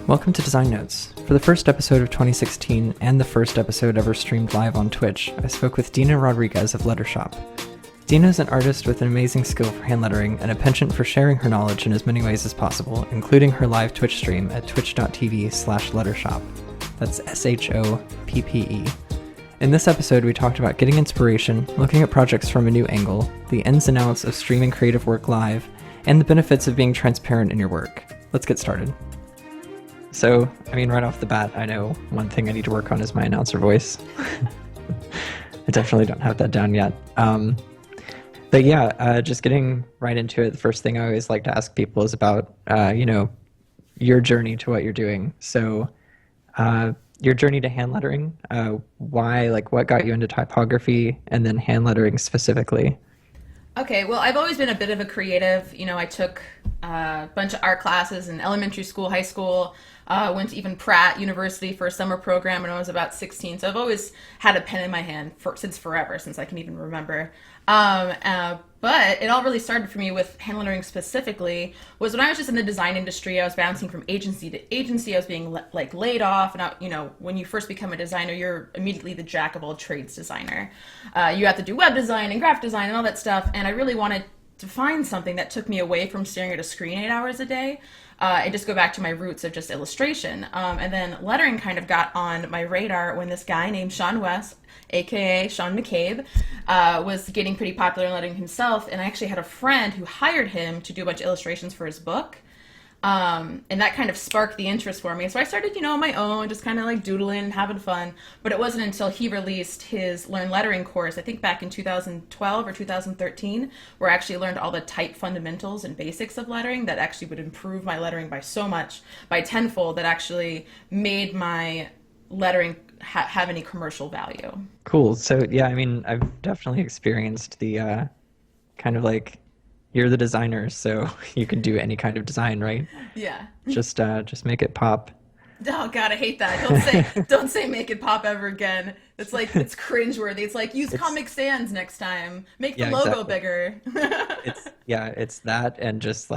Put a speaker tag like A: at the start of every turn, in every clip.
A: Welcome to Design Notes. For the first episode of 2016 and the first episode ever streamed live on Twitch, I spoke with Dina Rodriguez of LetterShoppe. Dina is an artist with an amazing skill for hand lettering and a penchant for sharing her knowledge in as many ways as possible, including her live Twitch stream at twitch.tv/LetterShoppe. That's SHOPPE. In this episode, we talked about getting inspiration, looking at projects from a new angle, the ins and outs of streaming creative work live, and the benefits of being transparent in your work. Let's get started. So, right off the bat, I know one thing I need to work on is my announcer voice. I definitely don't have that down yet. But yeah, just getting right into it, the first thing I always like to ask people is about, your journey to what you're doing. So, your journey to hand lettering, what got you into typography and then hand lettering specifically?
B: Okay, well, I've always been a bit of a creative. I took a bunch of art classes in elementary school, high school, went to even Pratt University for a summer program when I was about 16. So I've always had a pen in my hand since forever, since I can even remember. But it all really started for me with hand lettering specifically was when I was just in the design industry. I was bouncing from agency to agency. I was being laid off. And when you first become a designer, you're immediately the jack of all trades designer. You have to do web design and graphic design and all that stuff. And I really wanted to find something that took me away from staring at a screen 8 hours a day. And just go back to my roots of just illustration. And then lettering kind of got on my radar when this guy named Sean West, aka Sean McCabe, was getting pretty popular in lettering himself. And I actually had a friend who hired him to do a bunch of illustrations for his book. And that kind of sparked the interest for me. So I started, on my own, just kind of doodling and having fun. But it wasn't until he released his Learn Lettering course, I think back in 2012 or 2013, where I actually learned all the type fundamentals and basics of lettering that actually would improve my lettering by so much, by tenfold, that actually made my lettering have any commercial value.
A: Cool. So yeah, I've definitely experienced the you're the designer, so you can do any kind of design, right?
B: Yeah.
A: Just make it pop.
B: Oh God, I hate that. Don't say make it pop ever again. It's it's cringeworthy. It's use Comic Sans next time. Make the logo bigger.
A: It's that, and just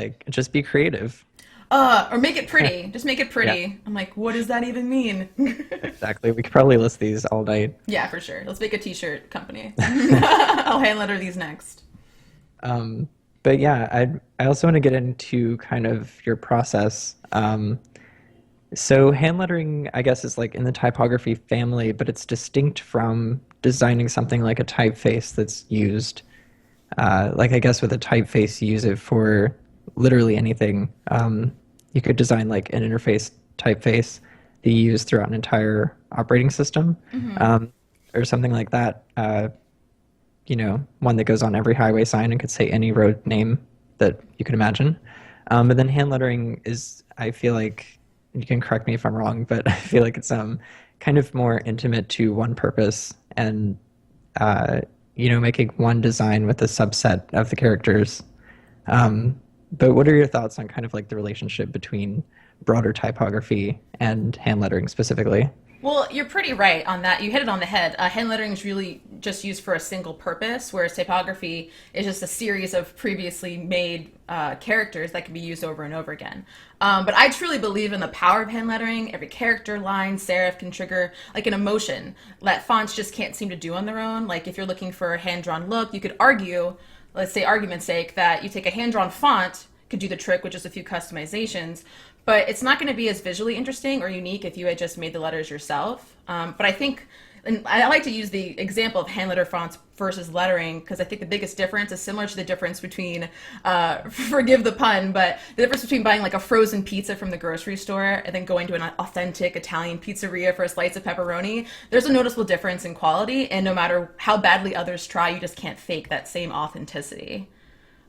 A: be creative.
B: Or make it pretty. Just make it pretty. Yeah. I'm what does that even mean?
A: Exactly. We could probably list these all night.
B: Yeah, for sure. Let's make a t-shirt company. I'll hand letter these next.
A: But yeah, I also want to get into kind of your process. So hand lettering, I guess, is in the typography family, but it's distinct from designing something like a typeface that's used. I guess with a typeface, you use it for literally anything. You could design an interface typeface that you use throughout an entire operating system, or something like that. One that goes on every highway sign and could say any road name that you can imagine. But then hand lettering is, I feel like, you can correct me if I'm wrong, but I feel like it's kind of more intimate to one purpose and, making one design with a subset of the characters. But what are your thoughts on kind of the relationship between broader typography and hand lettering specifically?
B: Well, you're pretty right on that. You hit it on the head. Hand lettering is really just used for a single purpose, whereas typography is just a series of previously made characters that can be used over and over again. But I truly believe in the power of hand lettering. Every character, line, serif can trigger an emotion that fonts just can't seem to do on their own. If you're looking for a hand-drawn look, you could argue, let's say argument's sake, that you take a hand-drawn font, could do the trick with just a few customizations, but it's not going to be as visually interesting or unique if you had just made the letters yourself. But I think, and I like to use the example of hand letter fonts versus lettering, because I think the biggest difference is similar to the difference between, forgive the pun, but the difference between buying a frozen pizza from the grocery store and then going to an authentic Italian pizzeria for a slice of pepperoni. There's a noticeable difference in quality, and no matter how badly others try, you just can't fake that same authenticity.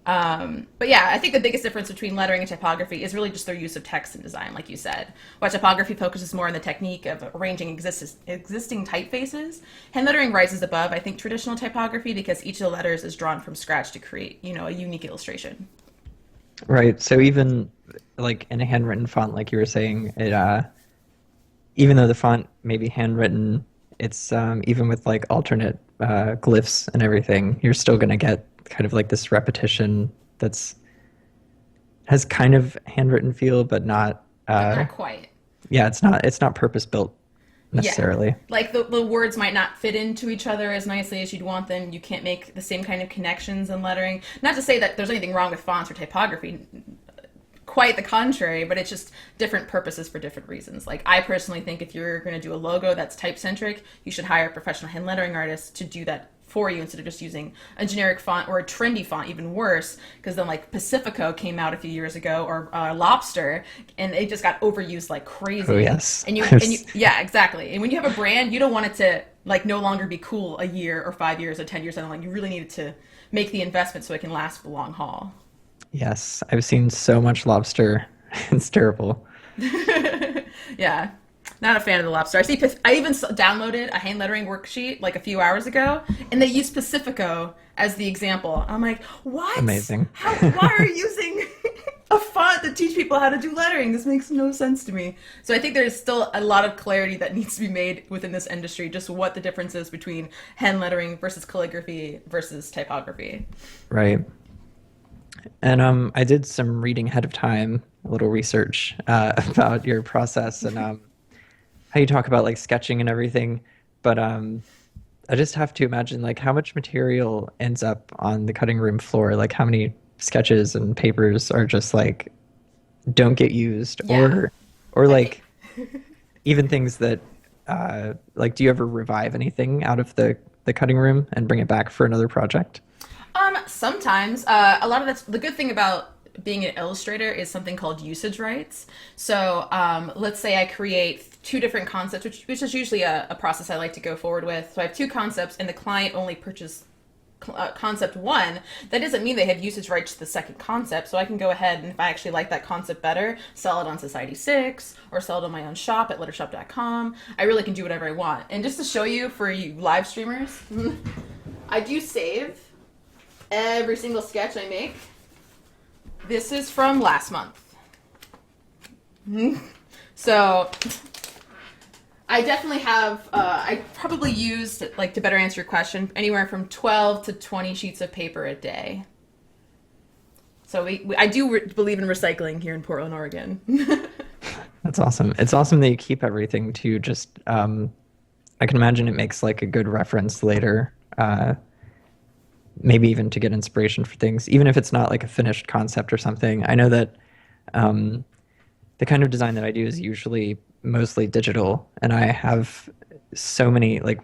B: But yeah, I think the biggest difference between lettering and typography is really just their use of text in design, like you said. While typography focuses more on the technique of arranging existing typefaces, hand lettering rises above, I think, traditional typography because each of the letters is drawn from scratch to create, a unique illustration.
A: Right. So even in a handwritten font, like you were saying, it even though the font may be handwritten, it's even with alternate glyphs and everything, you're still going to get kind of this repetition has kind of handwritten feel, but not
B: Not quite.
A: Yeah, it's not purpose built
B: Yeah.
A: necessarily.
B: Like the words might not fit into each other as nicely as you'd want them. You can't make the same kind of connections in lettering. Not to say that there's anything wrong with fonts or typography, quite the contrary, but it's just different purposes for different reasons. Like, I personally think if you're going to do a logo that's type centric, you should hire a professional hand lettering artist to do that for you instead of just using a generic font or a trendy font, even worse, because then like Pacifico came out a few years ago, or Lobster, and it just got overused like crazy.
A: Oh yes.
B: And you yeah, exactly. And when you have a brand, you don't want it to like no longer be cool a year or 5 years or 10 years down the line. You really need it to make the investment so it can last for the long haul.
A: Yes, I've seen so much lobster. It's terrible.
B: Yeah, not a fan of the lobster. I even downloaded a hand lettering worksheet like a few hours ago, and they used Pacifico as the example. I'm like, what?
A: Amazing.
B: Why are you using a font to teach people how to do lettering? This makes no sense to me. So I think there's still a lot of clarity that needs to be made within this industry, just what the difference is between hand lettering versus calligraphy versus typography.
A: Right. And I did some reading ahead of time, a little research about your process and how you talk about like sketching and everything. But I just have to imagine like how much material ends up on the cutting room floor. Like how many sketches and papers are just like don't get used,
B: Yeah.
A: or
B: I
A: like
B: think
A: even things that like do you ever revive anything out of the cutting room and bring it back for another project?
B: Sometimes a lot of that's the good thing about being an illustrator is something called usage rights. So let's say I create two different concepts, which is usually a process I like to go forward with. So I have two concepts, and the client only purchased concept one. That doesn't mean they have usage rights to the second concept. So I can go ahead and if I actually like that concept better, sell it on Society 6 or sell it on my own shop at lettershoppe.com. I really can do whatever I want. And just to show you for you live streamers, I do save every single sketch I make. This is from last month. So I definitely have, I probably used, like to better answer your question, anywhere from 12 to 20 sheets of paper a day. So I do believe in recycling here in Portland, Oregon.
A: That's awesome. It's awesome that you keep everything to just I can imagine it makes like a good reference later. Maybe even to get inspiration for things, even if it's not like a finished concept or something. I know that the kind of design that I do is usually mostly digital, and I have so many, like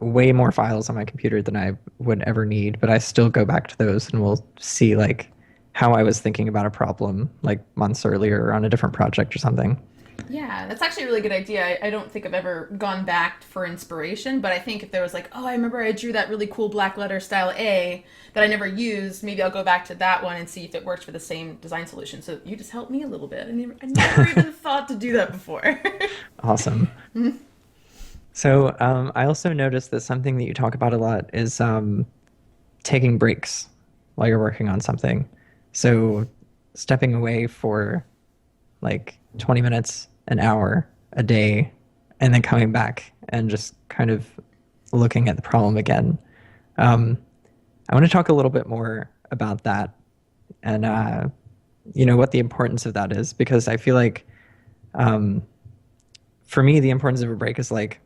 A: way more files on my computer than I would ever need, but I still go back to those and we'll see like how I was thinking about a problem like months earlier on a different project or something.
B: Yeah, that's actually a really good idea. I don't think I've ever gone back for inspiration, but I think if there was like, oh, I remember I drew that really cool black letter style A that I never used, maybe I'll go back to that one and see if it works for the same design solution. So you just helped me a little bit. I never even thought to do that before.
A: Awesome. So I also noticed that something that you talk about a lot is taking breaks while you're working on something. So stepping away for like 20 minutes, an hour, a day, and then coming back and just kind of looking at the problem again. I want to talk a little bit more about that and, what the importance of that is, because I feel like for me, the importance of a break is like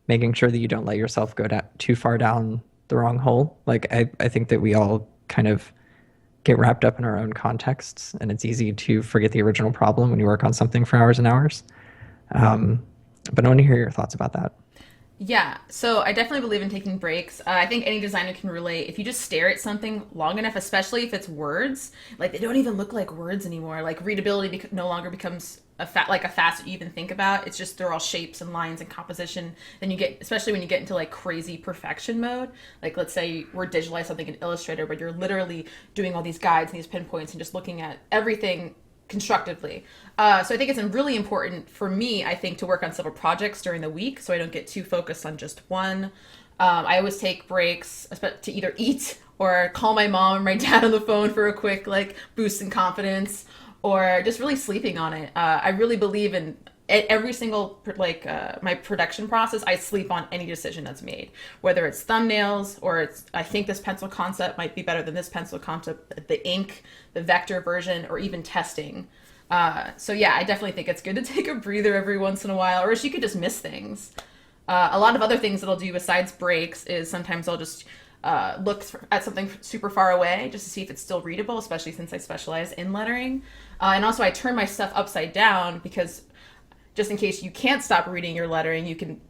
A: making sure that you don't let yourself go too far down the wrong hole. Like I think that we all kind of get wrapped up in our own contexts, and it's easy to forget the original problem when you work on something for hours and hours. But I want to hear your thoughts about that.
B: Yeah, so I definitely believe in taking breaks. I think any designer can relate. If you just stare at something long enough, especially if it's words, like they don't even look like words anymore. Like readability no longer becomes like a facet you even think about. It's just they're all shapes and lines and composition. Then you get, especially when you get into like crazy perfection mode. Like let's say we're digitalizing something in Illustrator, but you're literally doing all these guides and these pinpoints and just looking at everything constructively. So I think it's really important for me, I think, to work on several projects during the week so I don't get too focused on just one. I always take breaks to either eat or call my mom or my dad on the phone for a quick like boost in confidence, or just really sleeping on it. I really believe in every single my production process. I sleep on any decision that's made, whether it's thumbnails or it's I think this pencil concept might be better than this pencil concept, the ink, the vector version, or even testing. So yeah, I definitely think it's good to take a breather every once in a while, or else you could just miss things. A lot of other things that I'll do besides breaks is sometimes I'll just look at something super far away just to see if it's still readable, especially since I specialize in lettering. And also I turn my stuff upside down because just in case you can't stop reading your lettering, you can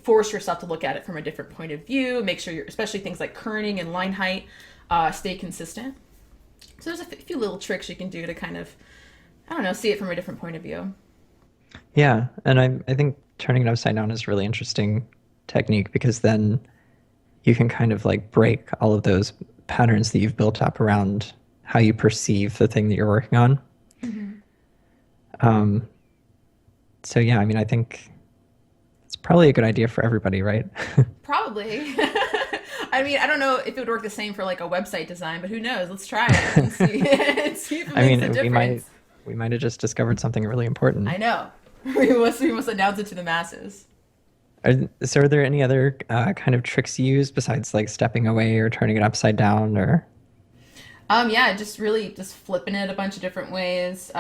B: force yourself to look at it from a different point of view, make sure especially things like kerning and line height, stay consistent. So there's a few little tricks you can do to kind of, I don't know, see it from a different point of view.
A: Yeah, and I think turning it upside down is a really interesting technique because then you can kind of like break all of those patterns that you've built up around how you perceive the thing that you're working on.
B: Mm-hmm.
A: Um, so yeah, I mean, I think it's probably a good idea for everybody, right?
B: Probably. I mean, I don't know if it would work the same for like a website design, but who knows? Let's try it and see, and see if it
A: I
B: makes a
A: mean,
B: difference.
A: we might have just discovered something really important.
B: I know. We must announce it to the masses.
A: So are there any other kind of tricks you use besides like stepping away or turning it upside down or?
B: Yeah, just really just flipping it a bunch of different ways.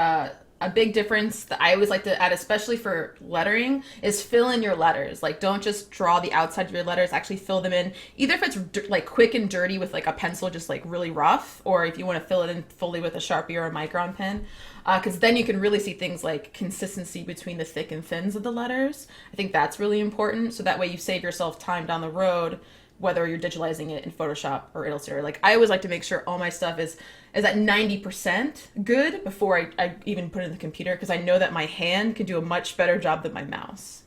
B: A big difference that I always like to add, especially for lettering, is fill in your letters. Like, don't just draw the outside of your letters. Actually, fill them in. Either if it's like quick and dirty with like a pencil, just like really rough, or if you want to fill it in fully with a Sharpie or a Micron pen, because then you can really see things like consistency between the thick and thins of the letters. I think that's really important. So that way you save yourself time down the road, whether you're digitalizing it in Photoshop or Illustrator. Like I always like to make sure all my stuff is at 90% good before I even put it in the computer because I know that my hand can do a much better job than my mouse.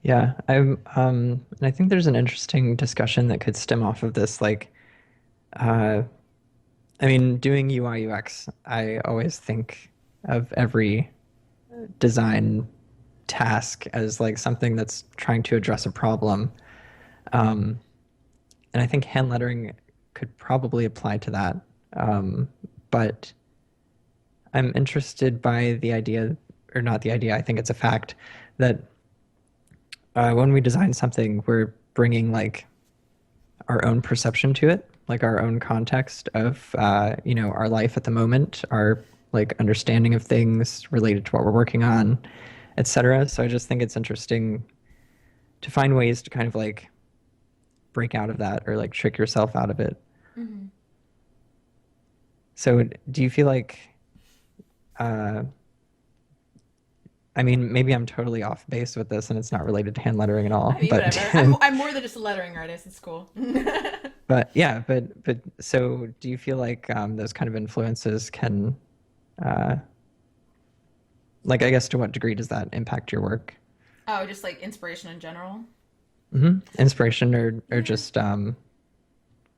A: Yeah, and I think there's an interesting discussion that could stem off of this. Like, uh, I mean, doing UI UX, I always think of every design task as like something that's trying to address a problem. Um, and I think hand lettering could probably apply to that. But I'm interested by the idea, or not the idea, I think it's a fact that when we design something, we're bringing like our own perception to it, like our own context of, our life at the moment, our like understanding of things related to what we're working on, etc. So I just think it's interesting to find ways to kind of like break out of that or like trick yourself out of it.
B: Mm-hmm.
A: So do you feel like, uh, I mean, maybe I'm totally off base with this and it's not related to hand lettering at all,
B: I mean,
A: but
B: whatever. I'm more than just a lettering artist. It's cool.
A: but yeah, but so do you feel like those kind of influences can, uh, like, I guess to what degree does that impact your work?
B: Oh, just like inspiration in general.
A: Inspiration or
B: Yeah.
A: just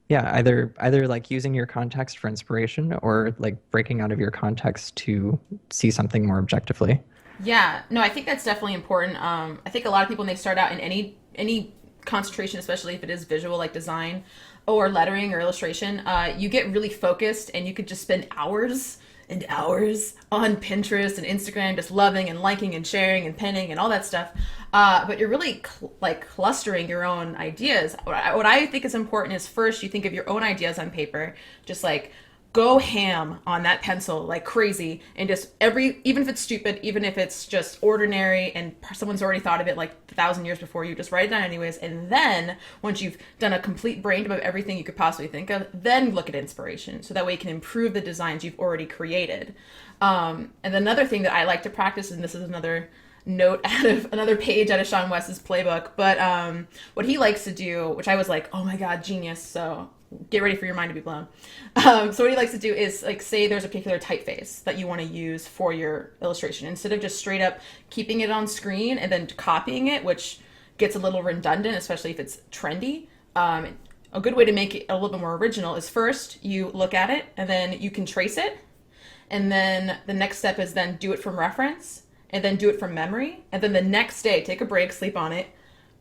A: yeah, either like using your context for inspiration or like breaking out of your context to see something more objectively.
B: Yeah, no, I think that's definitely important. I think a lot of people when they start out in any concentration, especially if it is visual, like design or lettering or illustration, you get really focused and you could just spend hours and hours on Pinterest and Instagram, just loving and liking and sharing and pinning and all that stuff. But you're really like clustering your own ideas. What I think is important is first you think of your own ideas on paper, just like go ham on that pencil like crazy and just even if it's stupid, even if it's just ordinary and someone's already thought of it like 1,000 years before you, just write it down anyways. And then once you've done a complete brain dump of everything you could possibly think of, then look at inspiration, so that way you can improve the designs you've already created. And another thing that I like to practice, and this is another note out of another page out of Sean West's playbook, but what he likes to do, which I was like, oh my god, genius, so get ready for your mind to be blown. So what he likes to do is like say there's a particular typeface that you want to use for your illustration. Instead of just straight up keeping it on screen and then copying it, which gets a little redundant, especially if it's trendy. A good way to make it a little bit more original is first you look at it and then you can trace it. And then the next step is then do it from reference and then do it from memory. And then the next day, take a break, sleep on it,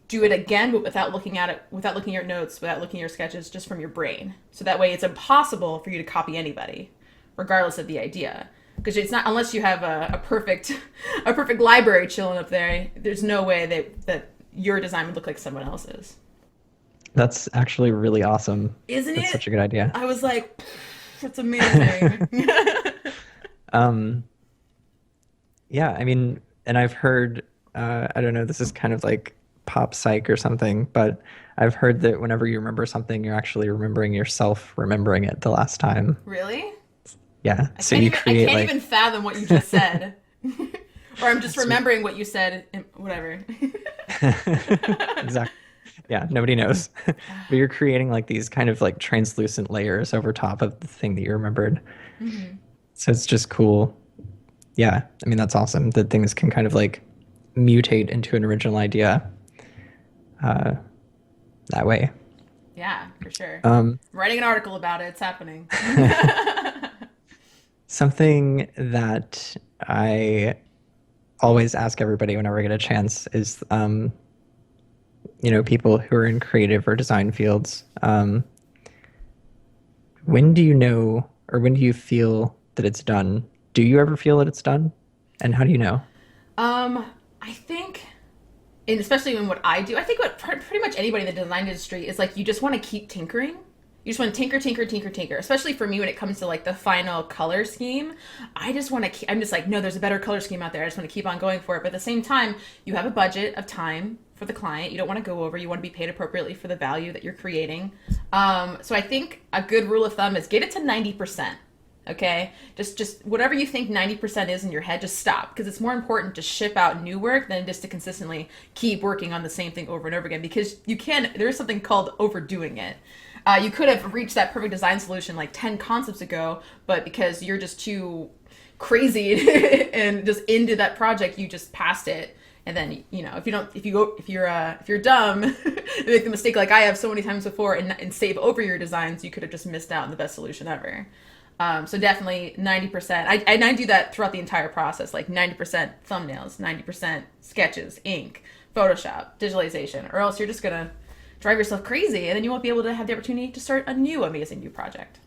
B: do it again, but without looking at it, without looking at your notes, without looking at your sketches, just from your brain. So that way it's impossible for you to copy anybody, regardless of the idea. Because it's not, unless you have a perfect a perfect library chilling up there, there's no way that your design would look like someone else's.
A: That's actually really awesome.
B: Isn't
A: That's
B: it?
A: such a good idea.
B: I was like, that's amazing.
A: Um, yeah, I mean, and I've heard, I don't know, this is kind of like pop psych or something, but I've heard that whenever you remember something, you're actually remembering yourself remembering it the last time.
B: Really?
A: Yeah,
B: I
A: so
B: can't
A: you
B: even I
A: create
B: can't
A: like,
B: even fathom what you just said. Or I'm just
A: so
B: remembering what you said and whatever.
A: exactly. Yeah, nobody knows. But you're creating like these kind of like translucent layers over top of the thing that you remembered.
B: Hmm.
A: So it's just cool. Yeah, I mean that's awesome that things can kind of like mutate into an original idea uh, that way.
B: Yeah, for sure.
A: Um,
B: I'm writing an article about it. It's happening.
A: Something that I always ask everybody whenever I get a chance is, people who are in creative or design fields. When do you know, or when do you feel that it's done? Do you ever feel that it's done? And how do you know?
B: I think, and especially in what I do, I think what pretty much anybody in the design industry is like, you just want to keep tinkering. You just want to tinker, tinker, tinker, tinker. Especially for me when it comes to like the final color scheme, I just want to. I'm just like, no, there's a better color scheme out there. I just want to keep on going for it. But at the same time, you have a budget of time for the client. You don't want to go over. You want to be paid appropriately for the value that you're creating. So I think a good rule of thumb is get it to 90%. Okay, just whatever you think 90% is in your head, just stop, because it's more important to ship out new work than just to consistently keep working on the same thing over and over again, because there's something called overdoing it. You could have reached that perfect design solution like 10 concepts ago, but because you're just too crazy and just into that project, you just passed it. And then, if you're dumb, you make the mistake like I have so many times before, and save over your designs, you could have just missed out on the best solution ever. So definitely 90%. I do that throughout the entire process, like 90% thumbnails, 90% sketches, ink, Photoshop, digitalization, or else you're just going to drive yourself crazy, and then you won't be able to have the opportunity to start a new amazing new project.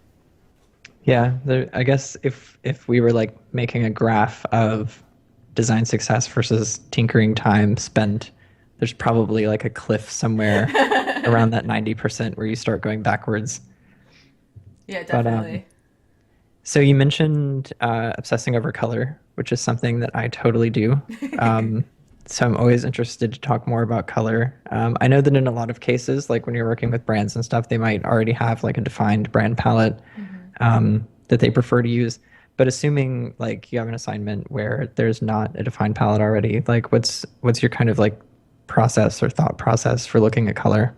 A: Yeah, I guess if we were like making a graph of design success versus tinkering time spent, there's probably like a cliff somewhere around that 90% where you start going backwards.
B: Yeah,
A: But
B: definitely.
A: so you mentioned obsessing over color, which is something that I totally do. Um, so I'm always interested to talk more about color. I know that in a lot of cases, like when you're working with brands and stuff, they might already have like a defined brand palette
B: Hmm.
A: that they prefer to use. But assuming like you have an assignment where there's not a defined palette already, like what's your kind of like process or thought process for looking at color?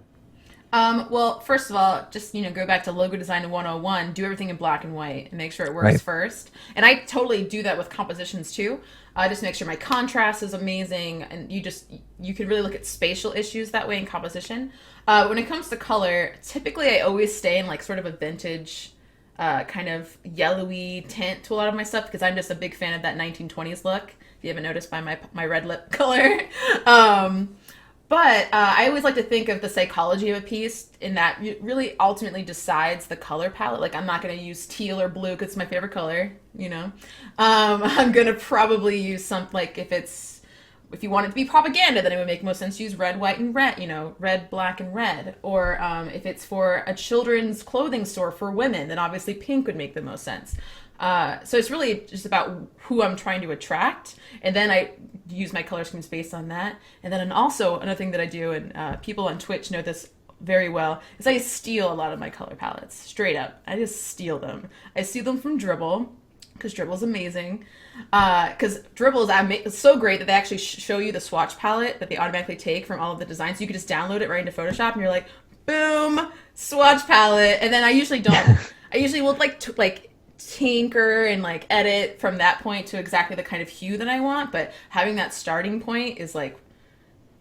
B: Well, first of all, just go back to logo design 101. Do everything in black and white and make sure it works
A: Right.
B: first. And I totally do that with compositions too. Just make sure my contrast is amazing, and you can really look at spatial issues that way in composition. When it comes to color, typically I always stay in like sort of a vintage, kind of yellowy tint to a lot of my stuff, because I'm just a big fan of that 1920s look. If you haven't noticed by my red lip color. But I always like to think of the psychology of a piece in that it really ultimately decides the color palette. Like, I'm not going to use teal or blue because it's my favorite color, you know. I'm going to probably use some, like, if you want it to be propaganda, then it would make most sense to use red, white, and red, red, black, and red. Or if it's for a children's clothing store for women, then obviously pink would make the most sense. So it's really just about who I'm trying to attract, and then I use my color schemes based on that. And then also another thing that I do, and people on Twitch know this very well, is I steal a lot of my color palettes straight up. I just steal them. I steal them from Dribble, because Dribble is amazing. Because Dribble is so great that they actually show you the swatch palette that they automatically take from all of the designs. So you can just download it right into Photoshop, and you're like, boom, swatch palette. And then I usually don't. I usually will like tinker and like edit from that point to exactly the kind of hue that I want, but having that starting point is like,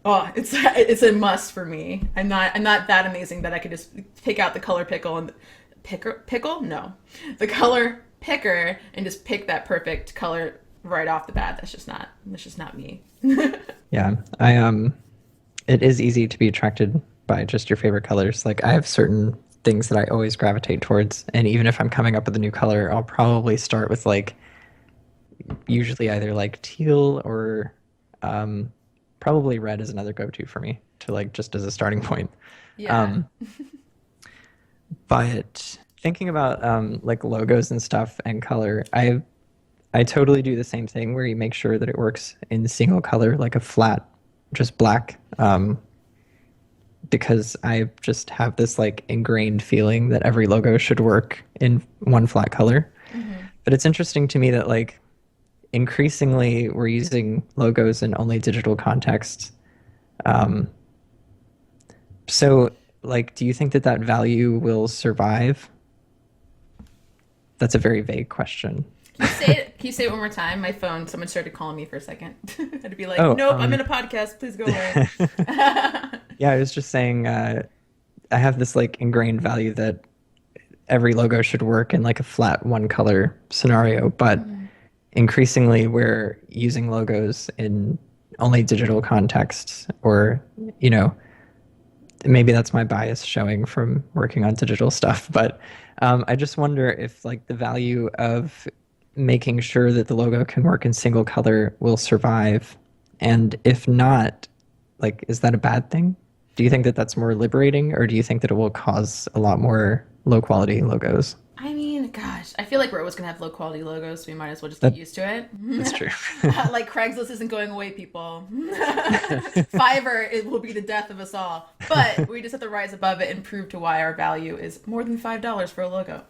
B: oh, it's a must for me. I'm not that amazing that I could just pick out the color pickle and pickle no, the color picker, and just pick that perfect color right off the bat. That's just not me.
A: Yeah, it is easy to be attracted by just your favorite colors. Like I have certain things that I always gravitate towards, and even if I'm coming up with a new color, I'll probably start with like usually either like teal or um, probably red is another go-to for me to like just as a starting point.
B: Yeah.
A: Um, but thinking about like logos and stuff and color, I totally do the same thing where you make sure that it works in single color, like a flat, just black. Because I just have this like ingrained feeling that every logo should work in one flat color.
B: Hmm.
A: But it's interesting to me that like increasingly we're using logos in only digital context. Um, so like, do you think that that value will survive? That's a very vague question.
B: Can you say it one more time? My phone. Someone started calling me for a second. I had to be like,
A: Oh,
B: nope, I'm in a podcast. Please go away.
A: yeah, I was just saying, I have this like ingrained value that every logo should work in like a flat one color scenario, but
B: Mhm.
A: increasingly we're using logos in only digital contexts, or, you know, maybe that's my bias showing from working on digital stuff, but I just wonder if like the value of making sure that the logo can work in single color will survive, and if not, like, is that a bad thing? Do you think that that's more liberating, or do you think that it will cause a lot more low quality logos?
B: I mean, gosh, I feel like we're always gonna have low quality logos, so we might as well just get
A: That
B: used to it.
A: that's true.
B: Like Craigslist isn't going away, people. Fiverr, it will be the death of us all. But we just have to rise above it and prove to why our value is more than $5 for a logo.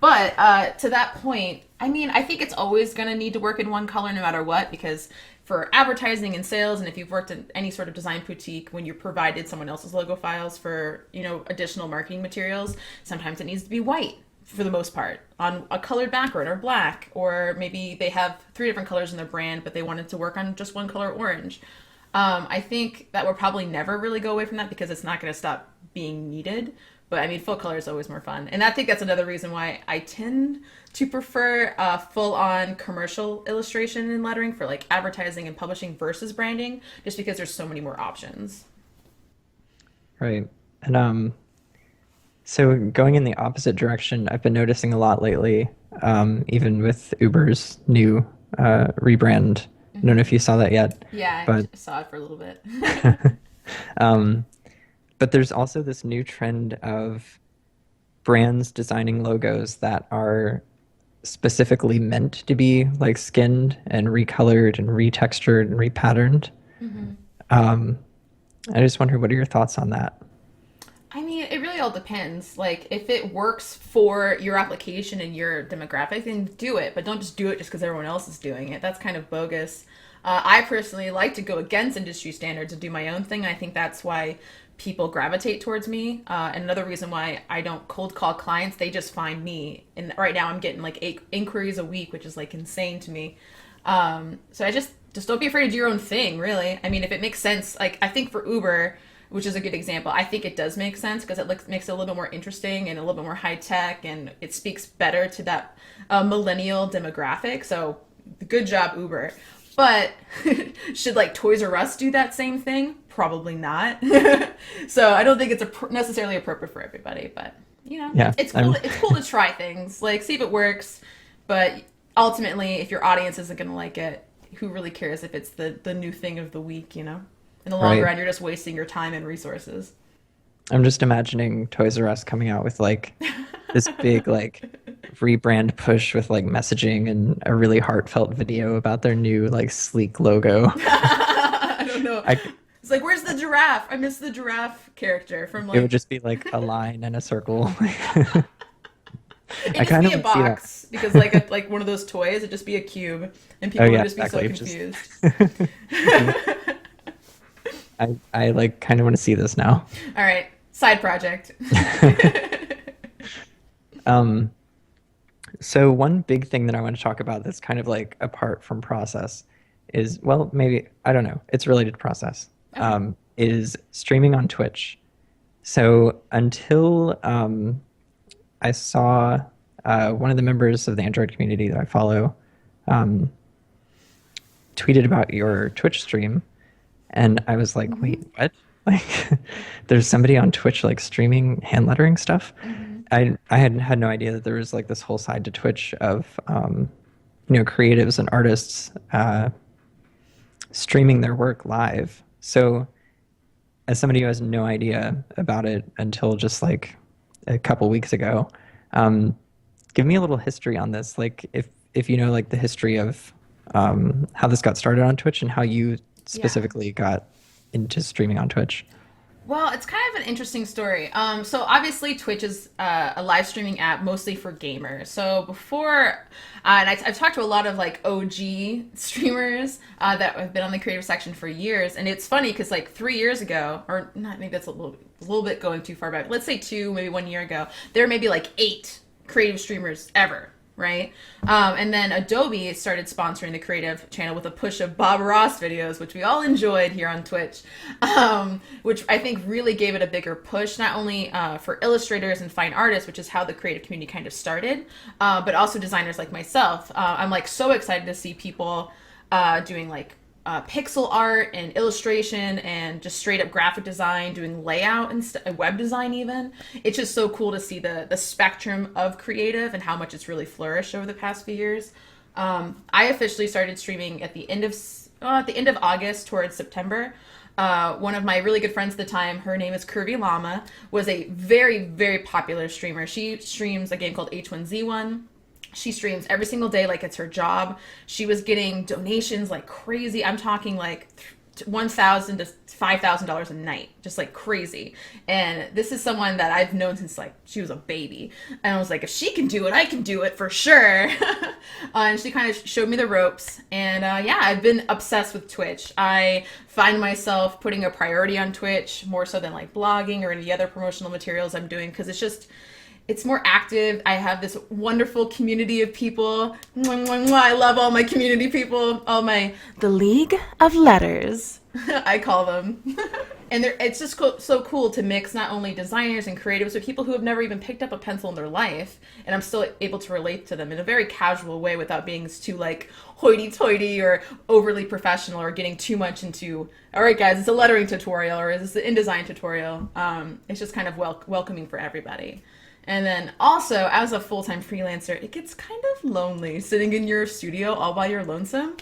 B: But to that point, I mean, I think it's always gonna need to work in one color no matter what, because for advertising and sales, and if you've worked in any sort of design boutique, when you're provided someone else's logo files for, additional marketing materials, sometimes it needs to be white for the most part on a colored background or black, or maybe they have three different colors in their brand but they wanted to work on just one color, orange. I think that we'll probably never really go away from that because it's not going to stop being needed, but I mean full color is always more fun, and I think that's another reason why I tend to prefer full on commercial illustration and lettering for like advertising and publishing versus branding, just because there's so many more options.
A: Right. And so going in the opposite direction, I've been noticing a lot lately, even with Uber's new rebrand. I don't know if you saw that yet,
B: Yeah,
A: but
B: I saw it for a little bit.
A: um, but there's also this new trend of brands designing logos that are specifically meant to be like skinned and recolored and retextured and repatterned.
B: Mhm.
A: Um, I just wonder, what are your thoughts on that?
B: I mean, it really all depends. Like, if it works for your application and your demographic, then do it. But don't just do it just because everyone else is doing it. That's kind of bogus. I personally like to go against industry standards and do my own thing. I think that's why people gravitate towards me. And another reason why I don't cold call clients, they just find me. And right now I'm getting like 8 inquiries a week, which is like insane to me. So I just don't be afraid to do your own thing, really. I mean, if it makes sense, like I think for Uber, which is a good example, I think it does make sense because makes it a little bit more interesting and a little bit more high tech, and it speaks better to that millennial demographic. So good job, Uber. But should like Toys R Us do that same thing? Probably not. So I don't think it's necessarily appropriate for everybody. But
A: Yeah,
B: it's cool.
A: I'm
B: It's cool to try things, like see if it works. But ultimately, if your audience isn't going to like it, who really cares if it's the new thing of the week? In the long
A: right.
B: run, you're just wasting your time and resources.
A: I'm just imagining Toys R Us coming out with like this big like rebrand push with like messaging and a really heartfelt video about their new like sleek logo.
B: I don't know.
A: I
B: It's like, where's the giraffe? I miss the giraffe character from
A: It would
B: like.
A: just be like a line and a circle.
B: It'd
A: I
B: just
A: kind
B: be
A: of
B: a
A: want to see that.
B: box because like one of of those toys, it'd just be a cube, and
A: Oh
B: people would
A: yeah,
B: just be so
A: exactly. Just
B: confused.
A: I like kind of want to see this now.
B: All right, side project.
A: Um, so one big thing that I want to talk about that's kind of like apart from process is, well, maybe I don't know, it's related to process.
B: Okay.
A: Is streaming on Twitch. So until I saw one of the members of the Android community that I follow um, tweeted about your Twitch stream, and I was like,
B: Hmm.
A: wait, what? Like, there's somebody on Twitch like streaming hand lettering stuff.
B: Hmm.
A: I had no idea that there was like this whole side to Twitch of creatives and artists streaming their work live. So as somebody who has no idea about it until just like a couple weeks ago, um, give me a little history on this. Like, if you know like the history of how this got started on Twitch and how you
B: Yeah.
A: specifically got into streaming on Twitch.
B: Well, it's kind of an interesting story. So obviously Twitch is a live streaming app mostly for gamers. So before, and I've talked to a lot of like OG streamers that have been on the creative section for years, and it's funny because like 3 years ago, or not, maybe that's a little bit going too far back. Let's say two, maybe 1 year ago, there may be like 8 creative streamers ever, right? And then Adobe started sponsoring the creative channel with a push of Bob Ross videos, which we all enjoyed here on Twitch, which I think really gave it a bigger push, not only for illustrators and fine artists, which is how the creative community kind of started, but also designers like myself. I'm like so excited to see people doing like pixel art and illustration and just straight up graphic design, doing layout and web design even. It's just so cool to see the spectrum of creative and how much it's really flourished over the past few years. I officially started streaming at the end of August towards September. One of my really good friends at the time, her name is Curvy Llama, was a very, very popular streamer. She streams a game called H1Z1. She streams every single day like it's her job. She was getting donations like crazy. I'm talking like $1,000 to $5,000 a night, just like crazy. And this is someone that I've known since like she was a baby. And I was like, if she can do it, I can do it for sure. And she kind of showed me the ropes. And yeah, I've been obsessed with Twitch. I find myself putting a priority on Twitch more so than like blogging or any other promotional materials I'm doing, because it's more active. I have this wonderful community of people. Mwah, mwah, mwah. I love all my community people, the League of Letters, I call them. And it's just so cool to mix not only designers and creatives, but people who have never even picked up a pencil in their life. And I'm still able to relate to them in a very casual way without being too like hoity-toity or overly professional or getting too much into, all right, guys, it's a lettering tutorial or is this an InDesign tutorial? It's just kind of welcoming for everybody. And then also, as a full-time freelancer, it gets kind of lonely sitting in your studio all by your lonesome.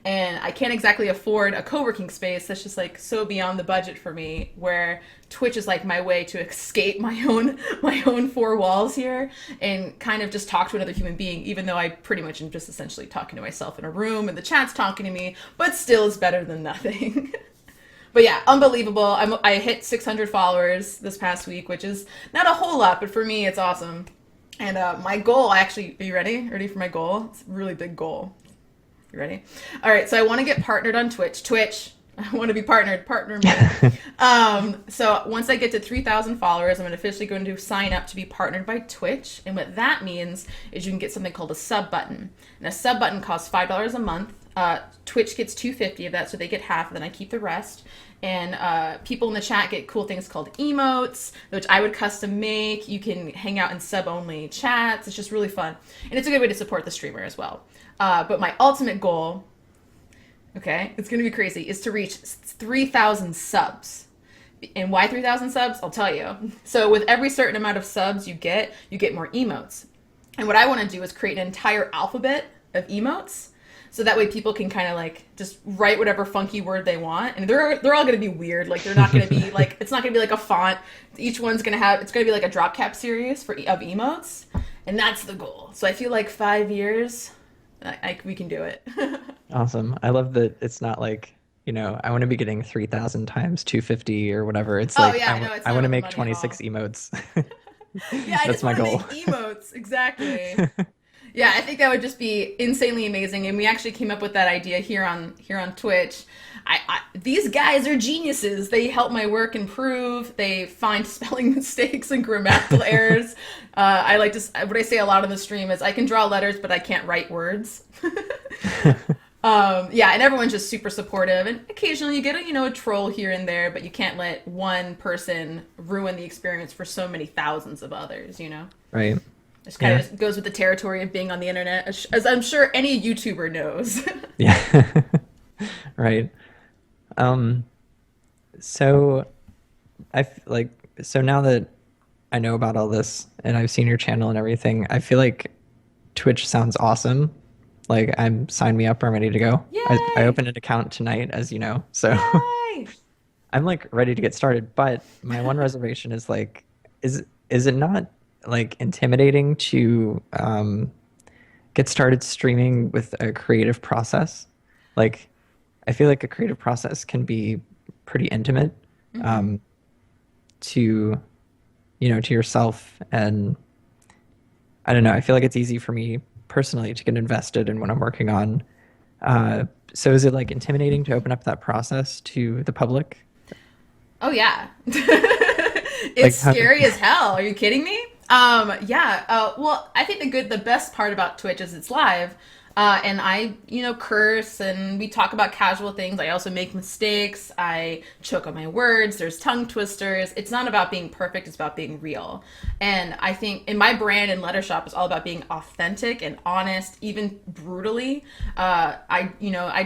B: And I can't exactly afford a co-working space. That's just like so beyond the budget for me, where Twitch is like my way to escape my own four walls here and kind of just talk to another human being, even though I pretty much am just essentially talking to myself in a room and the chat's talking to me, but still is better than nothing. But yeah, unbelievable. I hit 600 followers this past week, which is not a whole lot, but for me, it's awesome. And my goal, are you ready? Ready for my goal? It's a really big goal. You ready? All right, so I want to get partnered on Twitch. I want to be partner me. So once I get to 3,000 followers, I'm officially going to sign up to be partnered by Twitch. And what that means is you can get something called a sub button. And a sub button costs $5 a month. Twitch gets $2.50 of that, so they get half, and then I keep the rest. And people in the chat get cool things called emotes, which I would custom make. You can hang out in sub-only chats. It's just really fun. And it's a good way to support the streamer as well. But my ultimate goal, okay, it's going to be crazy, is to reach 3,000 subs. And why 3,000 subs? I'll tell you. So with every certain amount of subs you get more emotes. And what I want to do is create an entire alphabet of emotes. So that way people can kind of like just write whatever funky word they want. And they're all going to be weird. Like they're not going to be like, it's not going to be like a font. Each one's going to have, it's going to be like a drop cap series of emotes. And that's the goal. So I feel like 5 years, we can do it.
A: Awesome. I love that it's not like, I want to be getting 3,000 times 250 or whatever. It's
B: Oh
A: like
B: yeah, no, it's
A: I
B: not
A: want to
B: about the
A: make
B: money at
A: 26
B: all.
A: emotes.
B: Yeah, I
A: That's
B: just
A: my
B: want to
A: goal.
B: make emotes. Exactly. Yeah, I think that would just be insanely amazing, and we actually came up with that idea here on Twitch. These guys are geniuses. They help my work improve. They find spelling mistakes and grammatical errors. What I say a lot on the stream is I can draw letters, but I can't write words. Yeah, and everyone's just super supportive, and occasionally you get a troll here and there, but you can't let one person ruin the experience for so many thousands of others.
A: Right.
B: It kind
A: Yeah.
B: of just goes with the territory of being on the internet, as I'm sure any YouTuber knows.
A: Yeah. Right. Um, so so now that I know about all this and I've seen your channel and everything, I feel like Twitch sounds awesome. Like sign me up, I'm ready to go. I
B: Yay!
A: opened an account tonight, as you know, so
B: Yay!
A: I'm like ready to get started. But my one reservation is is it not like intimidating to get started streaming with a creative process. Like, I feel like a creative process can be pretty intimate
B: Hmm.
A: um, to, to yourself. And I don't know, I feel like it's easy for me personally to get invested in what I'm working on. So is it like intimidating to open up that process to the public?
B: Oh yeah. It's
A: Like how,
B: scary as hell. Are you kidding me? Yeah. Well, I think the best part about Twitch is it's live. And I, curse and we talk about casual things. I also make mistakes. I choke on my words. There's tongue twisters. It's not about being perfect. It's about being real. And I think in my brand and LetterShoppe is all about being authentic and honest, even brutally. I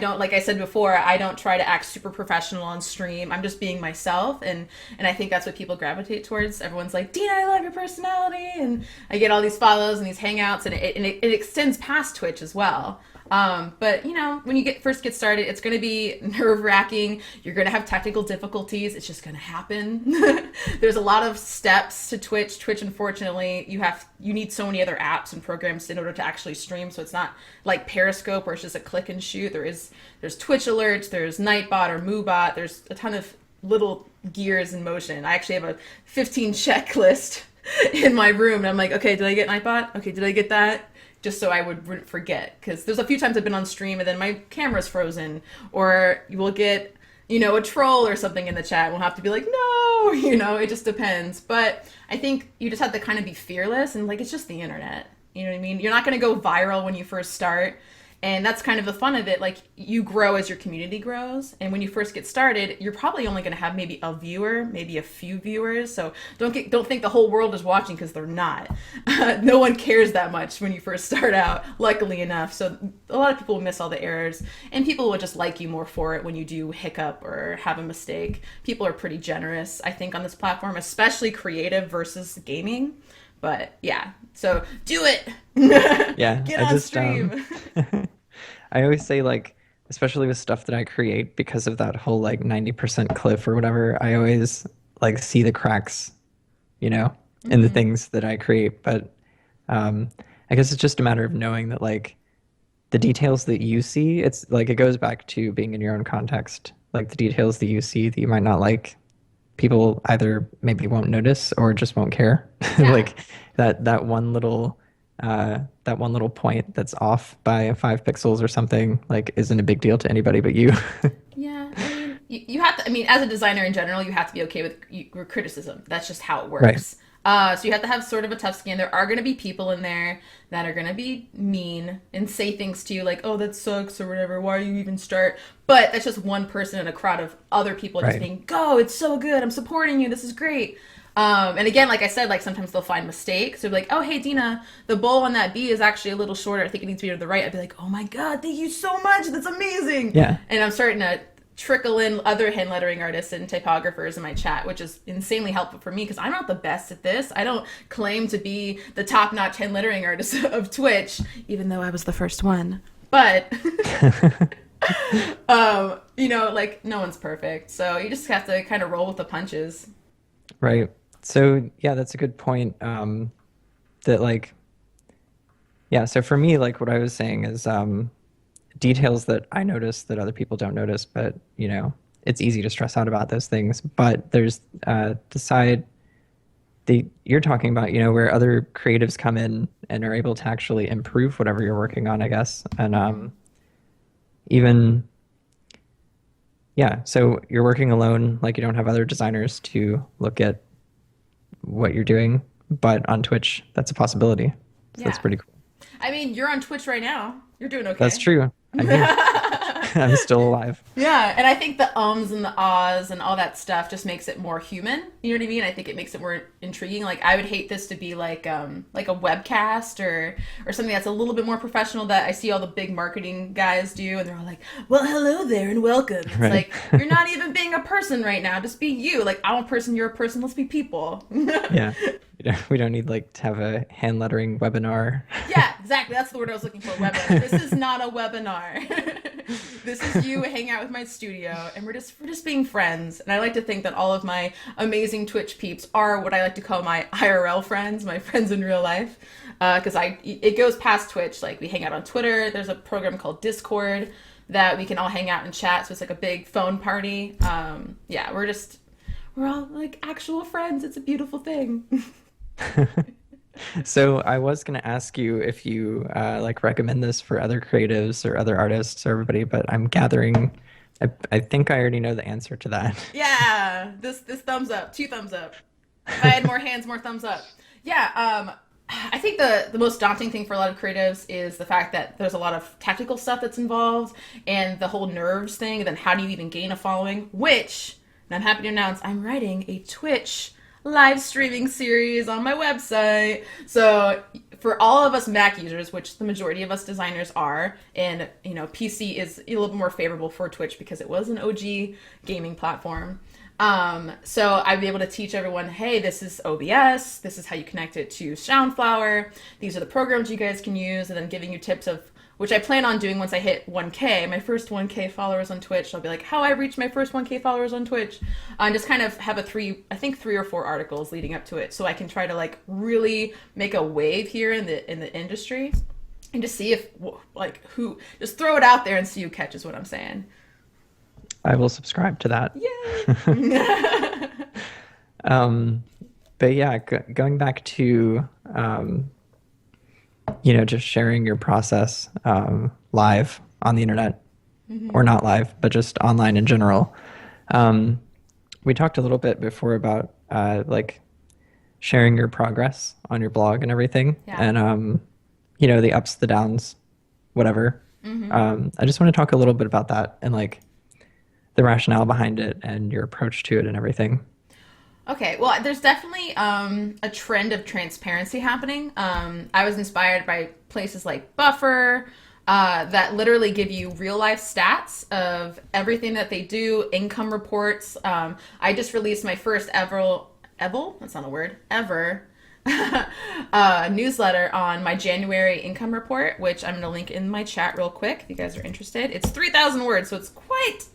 B: don't, like I said before, I don't try to act super professional on stream. I'm just being myself. And I think that's what people gravitate towards. Everyone's like, Dina, I love your personality. And I get all these follows and these hangouts and it extends past Twitch as well. But when you first get started, it's going to be nerve wracking. You're going to have technical difficulties. It's just going to happen. There's a lot of steps to Twitch. Twitch, unfortunately, you need so many other apps and programs in order to actually stream. So it's not like Periscope where it's just a click and shoot. There's Twitch alerts. There's Nightbot or MooBot. There's a ton of little gears in motion. I actually have a 15 checklist in my room. And I'm like, okay, did I get Nightbot? Okay, did I get that? Just so I wouldn't forget. Because there's a few times I've been on stream and then my camera's frozen. Or you will get, a troll or something in the chat. And we'll have to be like, no, it just depends. But I think you just have to kind of be fearless and like, it's just the internet. You know what I mean? You're not going to go viral when you first start. And that's kind of the fun of it. Like you grow as your community grows. And when you first get started, you're probably only going to have maybe a viewer, maybe a few viewers. So don't think the whole world is watching because they're not. No one cares that much when you first start out, luckily enough. So a lot of people will miss all the errors and people will just like you more for it when you do hiccup or have a mistake. People are pretty generous, I think, on this platform, especially creative versus gaming. But yeah, so do it.
A: yeah,
B: Get
A: I
B: on
A: just
B: stream.
A: I always say like, especially with stuff that I create because of that whole like 90% cliff or whatever, I always like see the cracks, you know, in the
B: Hmm.
A: things that I create. But um, I guess it's just a matter of knowing that like the details that you see, it's like it goes back to being in your own context. Like the details that you see that you might not like, people either maybe won't notice or just won't care.
B: Yeah.
A: Like that one little point that's off by 5 pixels or something like isn't a big deal to anybody but you.
B: Yeah, I mean, you have to. I mean, as a designer in general, you have to be okay with criticism. That's just how it
A: Right.
B: works. So you have to have sort of a tough skin. There are going to be people in there that are going to be mean and say things to you like, "Oh, that sucks" or whatever. Why you even start? But that's just one person in a crowd of other people just
A: Right.
B: being, "Go! It's so good. I'm supporting you. This is great." And again, like I said, like sometimes they'll find mistakes. They'll be like, "Oh, hey Dina, the bowl on that B is actually a little shorter. I think it needs to be to the right." I'd be like, "Oh my god, thank you so much. That's amazing."
A: Yeah.
B: And I'm starting to trickle in other hand lettering artists and typographers in my chat, which is insanely helpful for me because I'm not the best at this. I don't claim to be the top-notch hand lettering artist of Twitch, even though I was the first one. But like no one's perfect, so you just have to kind of roll with the punches.
A: Right. So yeah, that's a good point. That like yeah, so for me, like what I was saying is details that I notice that other people don't notice, but it's easy to stress out about those things. But there's the side that you're talking about, where other creatives come in and are able to actually improve whatever you're working on, I guess. And
B: Hmm.
A: even yeah, so you're working alone, like you don't have other designers to look at what you're doing, but on Twitch, that's a possibility. So that's
B: Yeah,
A: pretty cool.
B: I mean, you're on Twitch right now. You're doing
A: That's
B: okay.
A: true. I'm here. I'm still alive.
B: Yeah, and I think the ums and the ahs and all that stuff just makes it more human. You know what I mean? I think it makes it more intriguing. Like I would hate this to be like a webcast or something that's a little bit more professional that I see all the big marketing guys do and they're all like, "Well, hello there and welcome." It's
A: Right.
B: like you're not even being a person right now. Just be you. Like I'm a person, you're a person. Let's be people.
A: Yeah. We don't need like to have a hand lettering webinar.
B: Yeah, exactly. That's the word I was looking for. Webinar. This is not a webinar. This is you hanging out with my studio, and we're just being friends. And I like to think that all of my amazing Twitch peeps are what I like to call my IRL friends, my friends in real life. Because it goes past Twitch. Like we hang out on Twitter. There's a program called Discord that we can all hang out and chat. So it's like a big phone party. Yeah, we're all like actual friends. It's a beautiful thing.
A: So I was going to ask you if you like recommend this for other creatives or other artists or everybody, but I'm gathering, I think I already know the answer to that.
B: Yeah, this thumbs up, two thumbs up. If I had more hands, more thumbs up. Yeah, I think the most daunting thing for a lot of creatives is the fact that there's a lot of technical stuff that's involved and the whole nerves thing, and then how do you even gain a following, which, and I'm happy to announce, I'm writing a Twitch live streaming series on my website. So for all of us Mac users, which the majority of us designers are, and PC is a little bit more favorable for Twitch because it was an OG gaming platform. So I'd be able to teach everyone, hey, this is OBS, this is how you connect it to Soundflower, these are the programs you guys can use, and then giving you tips of, which I plan on doing once I hit 1K, my first 1K followers on Twitch. I'll be like, how I reached my first 1K followers on Twitch, and just kind of have three or four articles leading up to it, so I can try to like really make a wave here in the industry, and just see if like who, just throw it out there and see who catches what I'm saying.
A: I will subscribe to that.
B: Yay!
A: But yeah, going back to just sharing your process live on the internet, or not live, but just online in general. We talked a little bit before about like sharing your progress on your blog and everything,
B: Yeah.
A: and the ups, the downs, whatever. I just want to talk a little bit about that and like the rationale behind it and your approach to it and everything.
B: Okay, well, there's definitely a trend of transparency happening. I was inspired by places like Buffer that literally give you real life stats of everything that they do, income reports. I just released my first ever, that's not a word, ever newsletter on my January income report, which I'm going to link in my chat real quick if you guys are interested. It's 3,000 words, so it's quite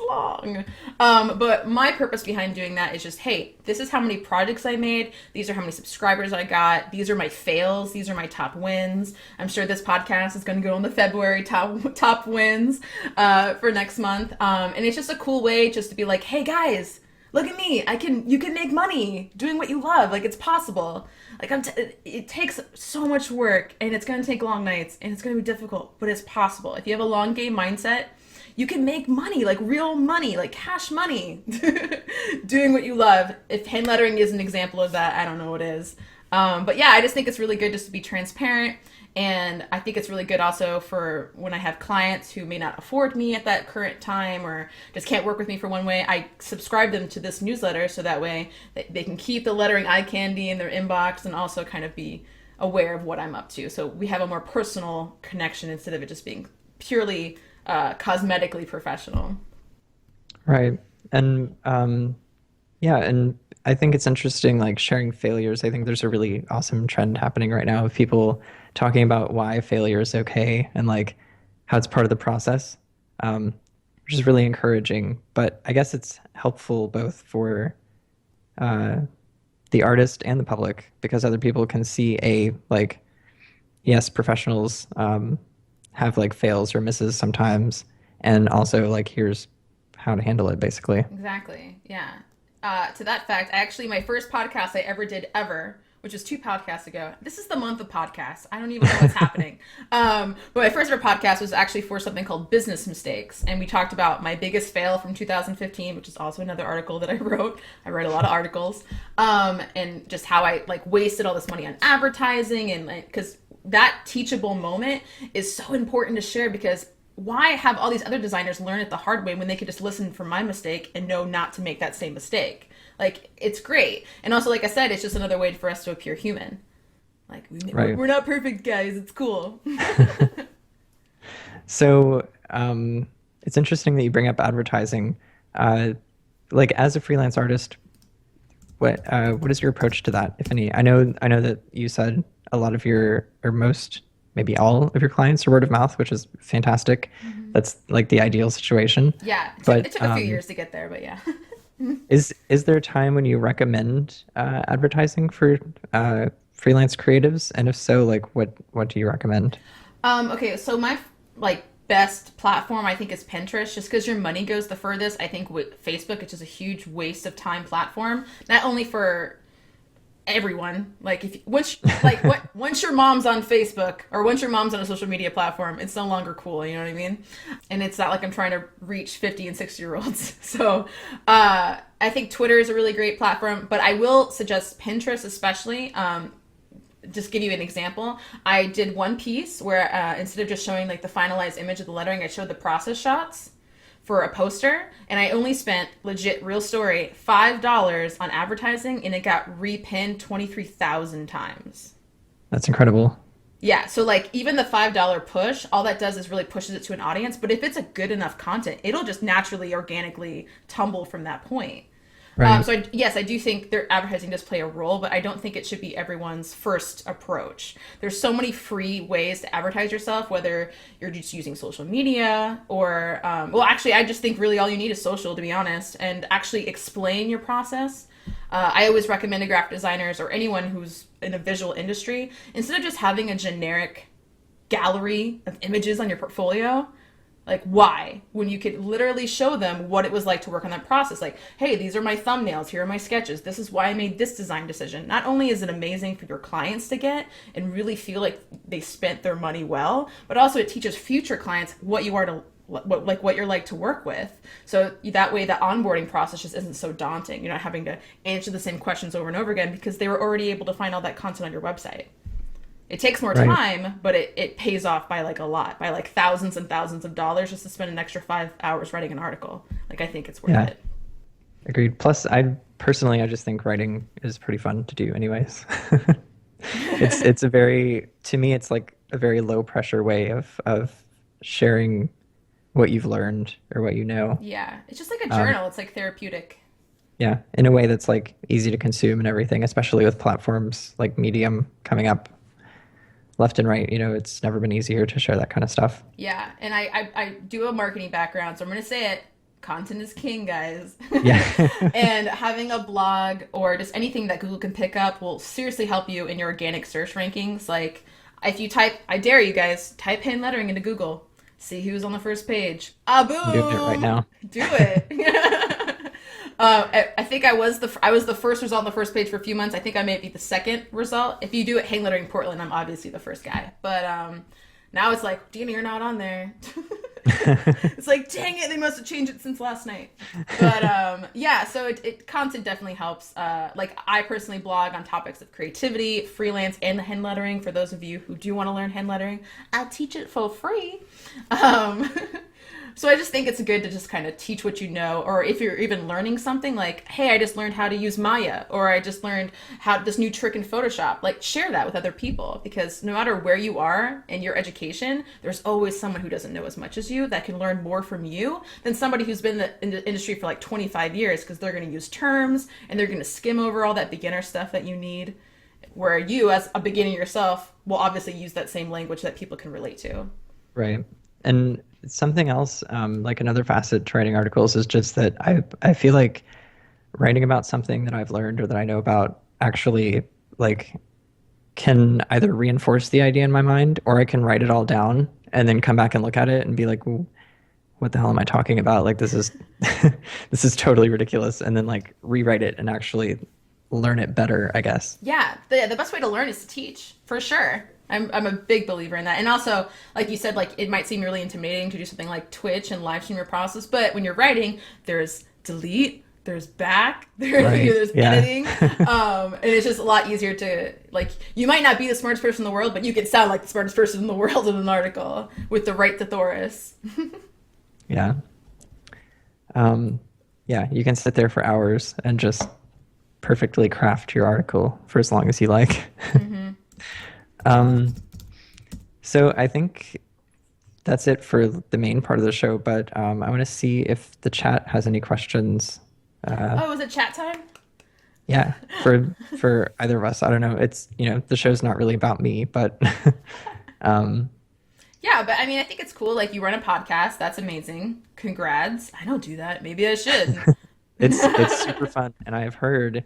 B: long. But my purpose behind doing that is just, hey, this is how many projects I made. These are how many subscribers I got. These are my fails. These are my top wins. I'm sure this podcast is going to go on the February top wins for next month. And it's just a cool way just to be like, hey guys, look at me. You can make money doing what you love. Like, it's possible. Like, it takes so much work, and it's going to take long nights, and it's going to be difficult, but it's possible. If you have a long game mindset, you can make money, like real money, like cash money, doing what you love. If hand lettering is an example of that, I don't know what is. But yeah, I just think it's really good just to be transparent. And I think it's really good also for when I have clients who may not afford me at that current time or just can't work with me for one way. I subscribe them to this newsletter so that way they can keep the lettering eye candy in their inbox and also kind of be aware of what I'm up to. So we have a more personal connection instead of it just being purely cosmetically professional.
A: Right. And yeah, and I think it's interesting, like sharing failures. I think there's a really awesome trend happening right now of people talking about why failure is okay and like how it's part of the process, which is really encouraging. But I guess it's helpful both for the artist and the public because other people can see like, yes, professionals have like fails or misses sometimes, and also like here's how to handle it, basically.
B: Exactly. Yeah. To that fact, my first podcast I ever did which was 2 podcasts ago. This is the month of podcasts. I don't even know what's happening. But my first ever podcast was actually for something called Business Mistakes. And we talked about my biggest fail from 2015, which is also another article that I wrote. I write a lot of articles. And just how I like wasted all this money on advertising. And like, because that teachable moment is so important to share, because why have all these other designers learn it the hard way when they could just listen from my mistake and know not to make that same mistake? Like, it's great. And also, like I said, it's just another way for us to appear human. Like, we're not perfect, guys. It's cool.
A: So it's interesting that you bring up advertising. Like, as a freelance artist, What is your approach to that, if any? I know that you said a lot of your, or most, maybe all of your clients are word of mouth, which is fantastic. That's like the ideal situation.
B: Yeah, it
A: But
B: took a few years to get there, but yeah.
A: is there a time when you recommend advertising for freelance creatives? And if so, like what do you recommend?
B: Okay, so my like best platform I think is Pinterest, just because your money goes the furthest. I think with Facebook, it's just a huge waste of time platform, not only for everyone. Like if once your mom's on Facebook or once your mom's on a social media platform, it's no longer cool. You know what I mean? And it's not like I'm trying to reach 50 and 60-year-olds. So I think Twitter is a really great platform, but I will suggest Pinterest especially. Just give you an example. I did one piece where instead of just showing like the finalized image of the lettering, I showed the process shots for a poster, and I only spent, legit real story, $5 on advertising, and it got repinned 23,000 times.
A: That's incredible.
B: Yeah, so like even the $5 push, all that does is really pushes it to an audience, but if it's a good enough content, it'll just naturally, organically tumble from that point.
A: Right.
B: Yes, I do think their advertising does play a role, but I don't think it should be everyone's first approach. There's so many free ways to advertise yourself, whether you're just using social media or, well, actually, I just think really all you need is social, to be honest, and actually explain your process. I always recommend to graphic designers or anyone who's in a visual industry, instead of just having a generic gallery of images on your portfolio, like, why? When you could literally show them what it was like to work on that process. Like, hey, these are my thumbnails. Here are my sketches. This is why I made this design decision. Not only is it amazing for your clients to get and really feel like they spent their money well, but also it teaches future clients what you are to, what you're like to work with. So that way the onboarding process just isn't so daunting. You're not having to answer the same questions over and over again because they were already able to find all that content on your website. It takes more
A: Right.
B: time, but it pays off by like a lot, by like thousands and thousands of dollars just to spend an extra 5 hours writing an article. Like, I think it's worth
A: Yeah.
B: it.
A: Agreed. Plus, I just think writing is pretty fun to do anyways. It's a very, to me, it's like a very low pressure way of sharing what you've learned or what you know.
B: Yeah. It's just like a
A: Um,
B: journal. It's like therapeutic.
A: yeah, in a way that's like easy to consume and everything, especially with platforms like Medium coming up left and right. It's never been easier to share that kind of stuff.
B: Yeah. And I do a marketing background, so I'm going to say it. Content is king, guys.
A: Yeah.
B: And having a blog or just anything that Google can pick up will seriously help you in your organic search rankings. Like, if you type, I dare you guys, type hand lettering into Google. See who's on the first page. Ah,
A: I'm doing it right
B: boom!
A: now.
B: Do it. I think I was the first result on the first page for a few months. I think I may be the second result. If you do it hand lettering Portland, I'm obviously the first guy. But now it's like, Dina, you're not on there. It's like, dang it, they must have changed it since last night. But yeah, so it content definitely helps. Like, I personally blog on topics of creativity, freelance, and the hand lettering. For those of you who do want to learn hand lettering, I teach it for free. Um, So I just think it's good to just kind of teach what you know, or if you're even learning something like, hey, I just learned how to use Maya, or I just learned how this new trick in Photoshop, like, share that with other people, because no matter where you are in your education, there's always someone who doesn't know as much as you that can learn more from you than somebody who's been in the industry for like 25 years, because they're going to use terms and they're going to skim over all that beginner stuff that you need, where you, as a beginner yourself, will obviously use that same language that people can relate to.
A: Right. And something else, like another facet to writing articles is just that I feel like writing about something that I've learned or that I know about actually like can either reinforce the idea in my mind, or I can write it all down and then come back and look at it and be like, "Ooh, what the hell am I talking about? Like, this is this is totally ridiculous," and then like rewrite it and actually learn it better, I guess.
B: Yeah, the best way to learn is to teach, for sure. I'm a big believer in that. And also, like you said, like, it might seem really intimidating to do something like Twitch and live stream your process, but when you're writing, there's delete, there's back,
A: Right.
B: there's
A: Yeah.
B: editing, and it's just a lot easier to, like, you might not be the smartest person in the world, but you can sound like the smartest person in the world in an article with the right thesaurus.
A: Yeah. Yeah, you can sit there for hours and just perfectly craft your article for as long as you like. So I think that's it for the main part of the show, but I want to see if the chat has any questions.
B: Oh, is it chat time?
A: Yeah, for either of us, I don't know. It's, the show's not really about me, but um,
B: Yeah, but I mean, I think it's cool. Like, you run a podcast. That's amazing. Congrats. I don't do that. Maybe I should.
A: it's super fun. And I've heard,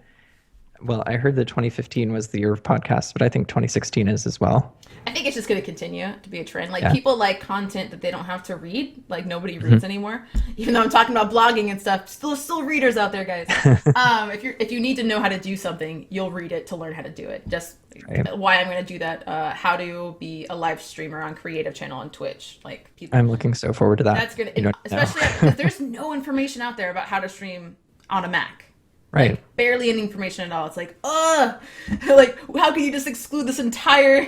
A: well, I heard that 2015 was the year of podcasts, but I think 2016 is as well.
B: I think it's just going to continue to be a trend. Like,
A: Yeah.
B: people like content that they don't have to read. Like, nobody reads
A: Mhm.
B: anymore. Even though I'm talking about blogging and stuff, still readers out there, guys. If you need to know how to do something, you'll read it to learn how to do it. Just
A: Right.
B: why I'm going to do that. How to be a live streamer on Creative Channel on Twitch. Like, people,
A: I'm looking so forward to that.
B: that's gonna,
A: You don't know.
B: especially because there's no information out there about how to stream on a Mac.
A: Right.
B: Like, barely any information at all. It's like, ugh, like, how can you just exclude this entire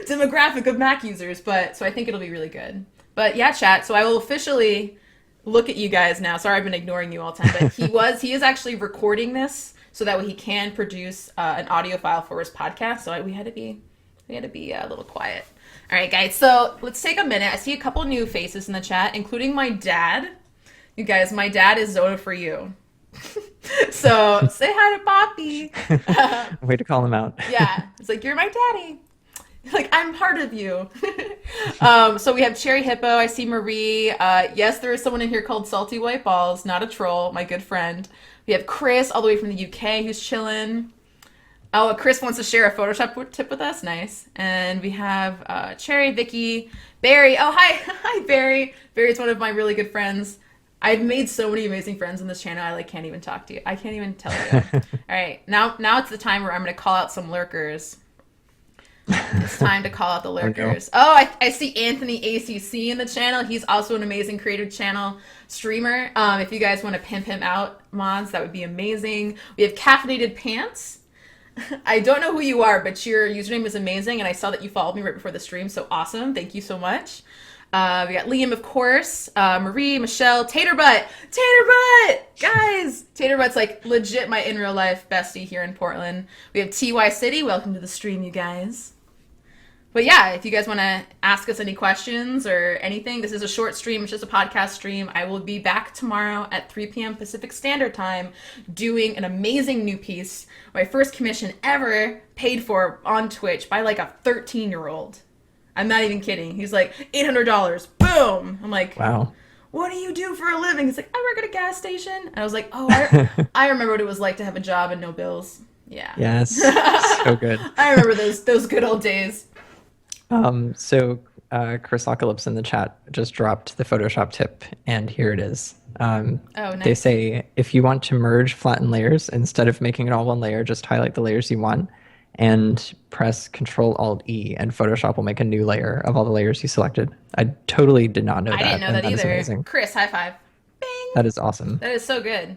B: demographic of Mac users? But so I think it'll be really good. But yeah, chat. So I will officially look at you guys now. Sorry, I've been ignoring you all the time, but he is actually recording this so that way he can produce an audio file for his podcast. So we had to be a little quiet. All right, guys. So let's take a minute. I see a couple new faces in the chat, including my dad. You guys, my dad is Zona for you. So say hi to Poppy.
A: Way to call him out.
B: Yeah, it's like, you're my daddy. Like, I'm part of you. So we have Cherry Hippo. I see Marie. Yes, there is someone in here called Salty White Balls, not a troll, my good friend. We have Chris all the way from the UK who's chilling. Oh, Chris wants to share a Photoshop tip with us. Nice. And we have Cherry, Vicky, Barry. Oh, hi. Hi, Barry. Barry's one of my really good friends. I've made so many amazing friends on this channel. I can't even talk to you. I can't even tell you. All right, now it's the time where I'm going to call out some lurkers. It's time to call out the lurkers.
A: no.
B: Oh, I see Anthony ACC in the channel. He's also an amazing creative channel streamer. If you guys want to pimp him out, mods, that would be amazing. We have Caffeinated Pants. I don't know who you are, but your username is amazing, and I saw that you followed me right before the stream, so awesome. Thank you so much. We got Liam, of course, Marie, Michelle, Tater Butt, guys. Tater Butt's like legit my in real life bestie here in Portland. We have TY City. Welcome to the stream, you guys. But yeah, if you guys want to ask us any questions or anything, this is a short stream. It's just a podcast stream. I will be back tomorrow at 3 p.m. Pacific Standard Time doing an amazing new piece. My first commission ever paid for on Twitch by like a 13-year-old. I'm not even kidding. He's like, $800. Boom. I'm like,
A: Wow.
B: What do you do for a living? He's like, I work at a gas station. And I was like, oh, I remember what it was like to have a job and no bills. Yeah.
A: Yes. So good.
B: I remember those good old days.
A: So Chris Ocalypse in the chat just dropped the Photoshop tip, and here it is.
B: Oh, nice.
A: They say, if you want to merge flatten layers, instead of making it all one layer, just highlight the layers you want and press Control-Alt-E, and Photoshop will make a new layer of all the layers you selected. I totally did not know that.
B: I didn't know
A: and
B: that
A: is
B: either.
A: amazing.
B: Chris, high five. Bing.
A: That is awesome.
B: That is so good.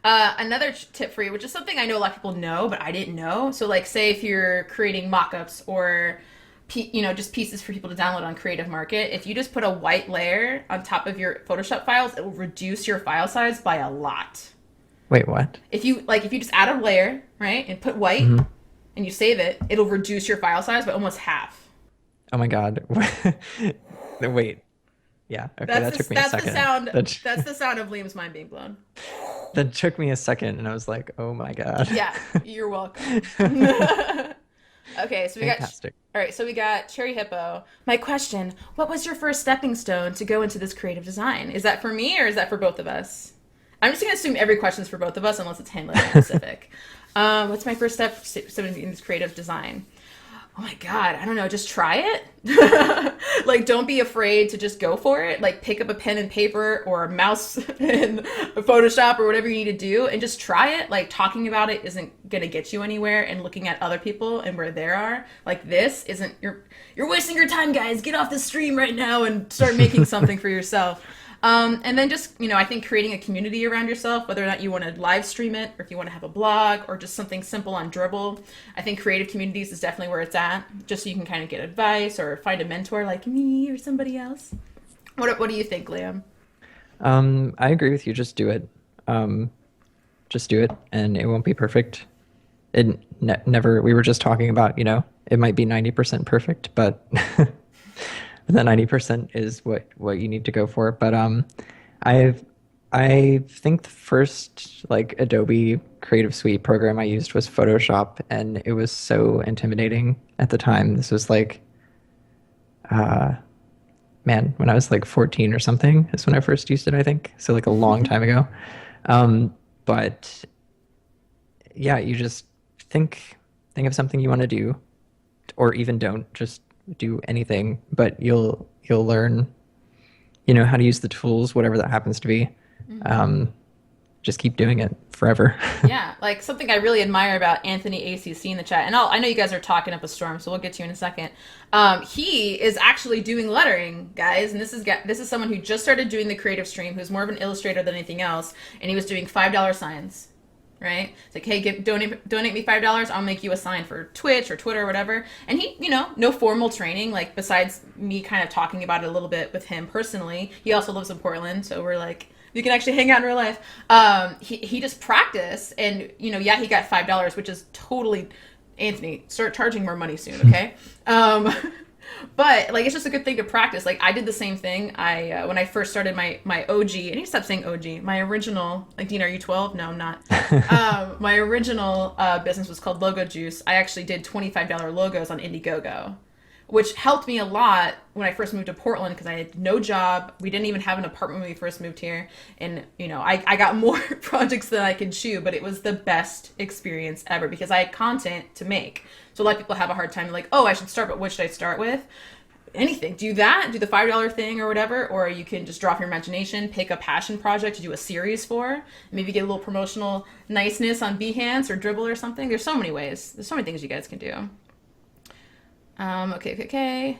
B: Another tip for you, which is something I know a lot of people know, but I didn't know. So, like, say if you're creating mock-ups or just pieces for people to download on Creative Market, if you just put a white layer on top of your Photoshop files, it will reduce your file size by a lot.
A: Wait, what?
B: If you just add a layer, right, and put white, and you save it, it'll reduce your file size by almost half.
A: Oh my god. Wait. Yeah. Okay, that took me a second.
B: That's the sound of Liam's mind being blown.
A: That took me a second, and I was like, oh my god.
B: Yeah, you're welcome. Okay, so
A: Fantastic.
B: we got Cherry Hippo. My question, what was your first stepping stone to go into this creative design? Is that for me or is that for both of us? I'm just going to assume every question is for both of us unless it's handler specific. What's my first step in this creative design? Oh my god, I don't know, just try it. Like, don't be afraid to just go for it. Like, pick up a pen and paper or a mouse and Photoshop or whatever you need to do and just try it. Like, talking about it isn't gonna get you anywhere, and looking at other people and where they are, like, this isn't, you're wasting your time, guys. Get off the stream right now and start making something for yourself. And then just, I think creating a community around yourself, whether or not you want to live stream it, or if you want to have a blog, or just something simple on Dribbble. I think creative communities is definitely where it's at, just so you can kind of get advice or find a mentor like me or somebody else. What do you think, Liam?
A: I agree with you. Just do it. Just do it, and it won't be perfect. It never. We were just talking about, it might be 90% perfect, but the 90% is what you need to go for. But I've I think the first like Adobe Creative Suite program I used was Photoshop, and it was so intimidating at the time. This was like, uh, man, when I was like 14 or something is when I first used it, I think. So like a long time ago. But yeah, you just think think of something you want to do, or even don't just do anything, but you'll learn, how to use the tools, whatever that happens to be. Um, just keep doing it forever.
B: Yeah, like something I really admire about Anthony ACC in the chat, and I know you guys are talking up a storm, so we'll get to you in a second. He is actually doing lettering, guys, and this is someone who just started doing the creative stream, who's more of an illustrator than anything else, and he was doing $5 signs. Right? It's like, hey, donate me $5. I'll make you a sign for Twitch or Twitter or whatever. And he, no formal training. Like besides me kind of talking about it a little bit with him personally, he also lives in Portland, so we're like, you can actually hang out in real life. He just practiced, and yeah, he got $5, which is totally Anthony. Start charging more money soon, okay? But like it's just a good thing to practice. Like I did the same thing. I when I first started my OG, and you stop saying OG. My original, like Dina, are you 12? No, I'm not. My original business was called Logo Juice. I actually did $25 logos on Indiegogo, which helped me a lot when I first moved to Portland because I had no job. We didn't even have an apartment when we first moved here. And, I got more projects than I could chew, but it was the best experience ever because I had content to make. So a lot of people have a hard time like, oh, I should start, but what should I start with? Anything. Do that. Do the $5 thing or whatever. Or you can just drop your imagination, pick a passion project to do a series for. Maybe get a little promotional niceness on Behance or Dribble or something. There's so many ways. There's so many things you guys can do. Okay.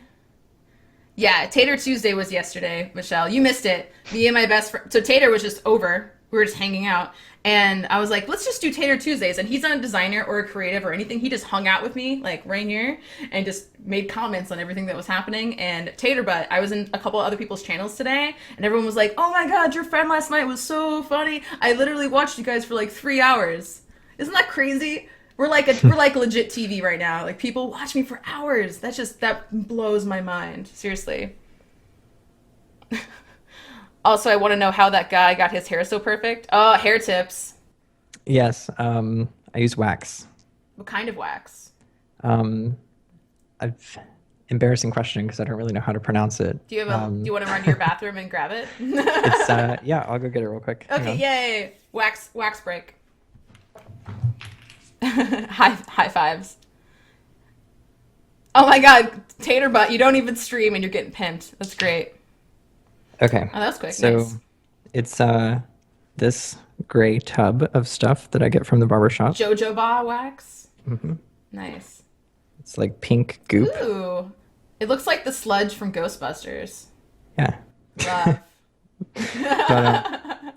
B: Yeah, Tater Tuesday was yesterday, Michelle. You missed it. Me and my best friend. So Tater was just over. We were just hanging out. And I was like, let's just do Tater Tuesdays. And he's not a designer or a creative or anything. He just hung out with me, like right here, and just made comments on everything that was happening. And Tater Butt, I was in a couple other people's channels today, and everyone was like, oh my God, your friend last night was so funny. I literally watched you guys for like 3 hours. Isn't that crazy? We're like legit TV right now. Like people watch me for hours. That blows my mind. Seriously. Also, I want to know how that guy got his hair so perfect. Oh, hair tips.
A: Yes, I use wax.
B: What kind of wax?
A: Um, I've embarrassing question because I don't really know how to pronounce it.
B: Do you want to run to your bathroom and grab it?
A: It's yeah, I'll go get it real quick.
B: Okay, yay! Wax break. High fives. Oh my God, Tater Butt, you don't even stream and you're getting pimped. That's great.
A: Okay.
B: Oh, that was quick.
A: So
B: Nice.
A: it's this gray tub of stuff that I get from the barber shop.
B: Jojoba wax.
A: Hmm.
B: Nice.
A: It's like pink goop.
B: Ooh, it looks like the sludge from Ghostbusters.
A: Yeah.
B: Love.
A: But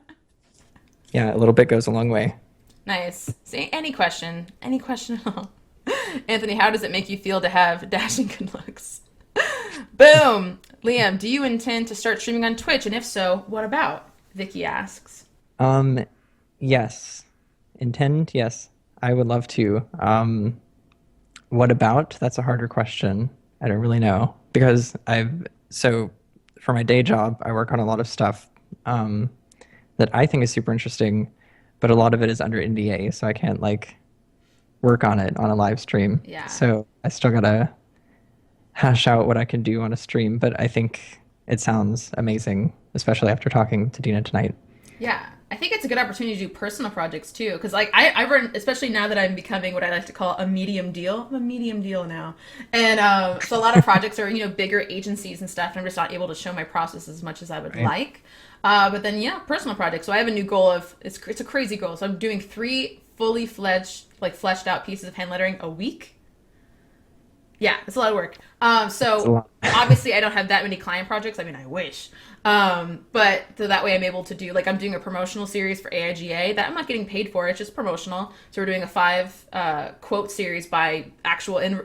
A: yeah, a little bit goes a long way.
B: Nice. See, any question at all. Anthony, how does it make you feel to have dashing good looks? Boom. Liam, do you intend to start streaming on Twitch? And if so, what about? Vicky asks.
A: Yes. Intend, yes. I would love to. What about? That's a harder question. I don't really know because so for my day job, I work on a lot of stuff that I think is super interesting, but a lot of it is under NDA, so I can't like work on it on a live stream.
B: Yeah.
A: So I still gotta hash out what I can do on a stream, but I think it sounds amazing, especially after talking to Dina tonight.
B: Yeah, I think it's a good opportunity to do personal projects too, because like I run, especially now that I'm becoming what I like to call a medium deal. I'm a medium deal now, and so a lot of projects are bigger agencies and stuff, and I'm just not able to show my process as much as I would
A: Right.
B: like. But then yeah, personal projects. So I have a new goal of it's a crazy goal. So I'm doing 3 fully fleshed out pieces of hand lettering a week. Yeah, it's a lot of work.
A: It's a
B: So
A: lot.
B: obviously I don't have that many client projects. I mean, I wish. But so that way I'm able to do, like, I'm doing a promotional series for AIGA that I'm not getting paid for. It's just promotional. So we're doing a 5 quote series by actual in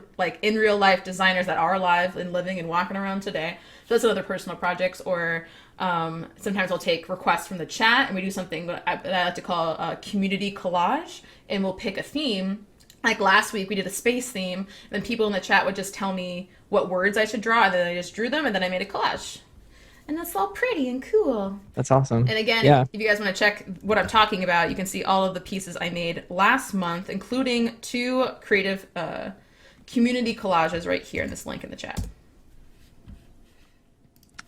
B: real life designers that are alive and living and walking around today. So that's another personal projects. Or sometimes I'll take requests from the chat and we do something that I like to call a community collage, and we'll pick a theme. Like last week, we did a space theme, and then people in the chat would just tell me what words I should draw, and then I just drew them, and then I made a collage. and it's all pretty and cool.
A: That's awesome.
B: And again,
A: Yeah.
B: if you guys want to check what I'm talking about, you can see all of the pieces I made last month, including 2 creative community collages right here in this link in the chat.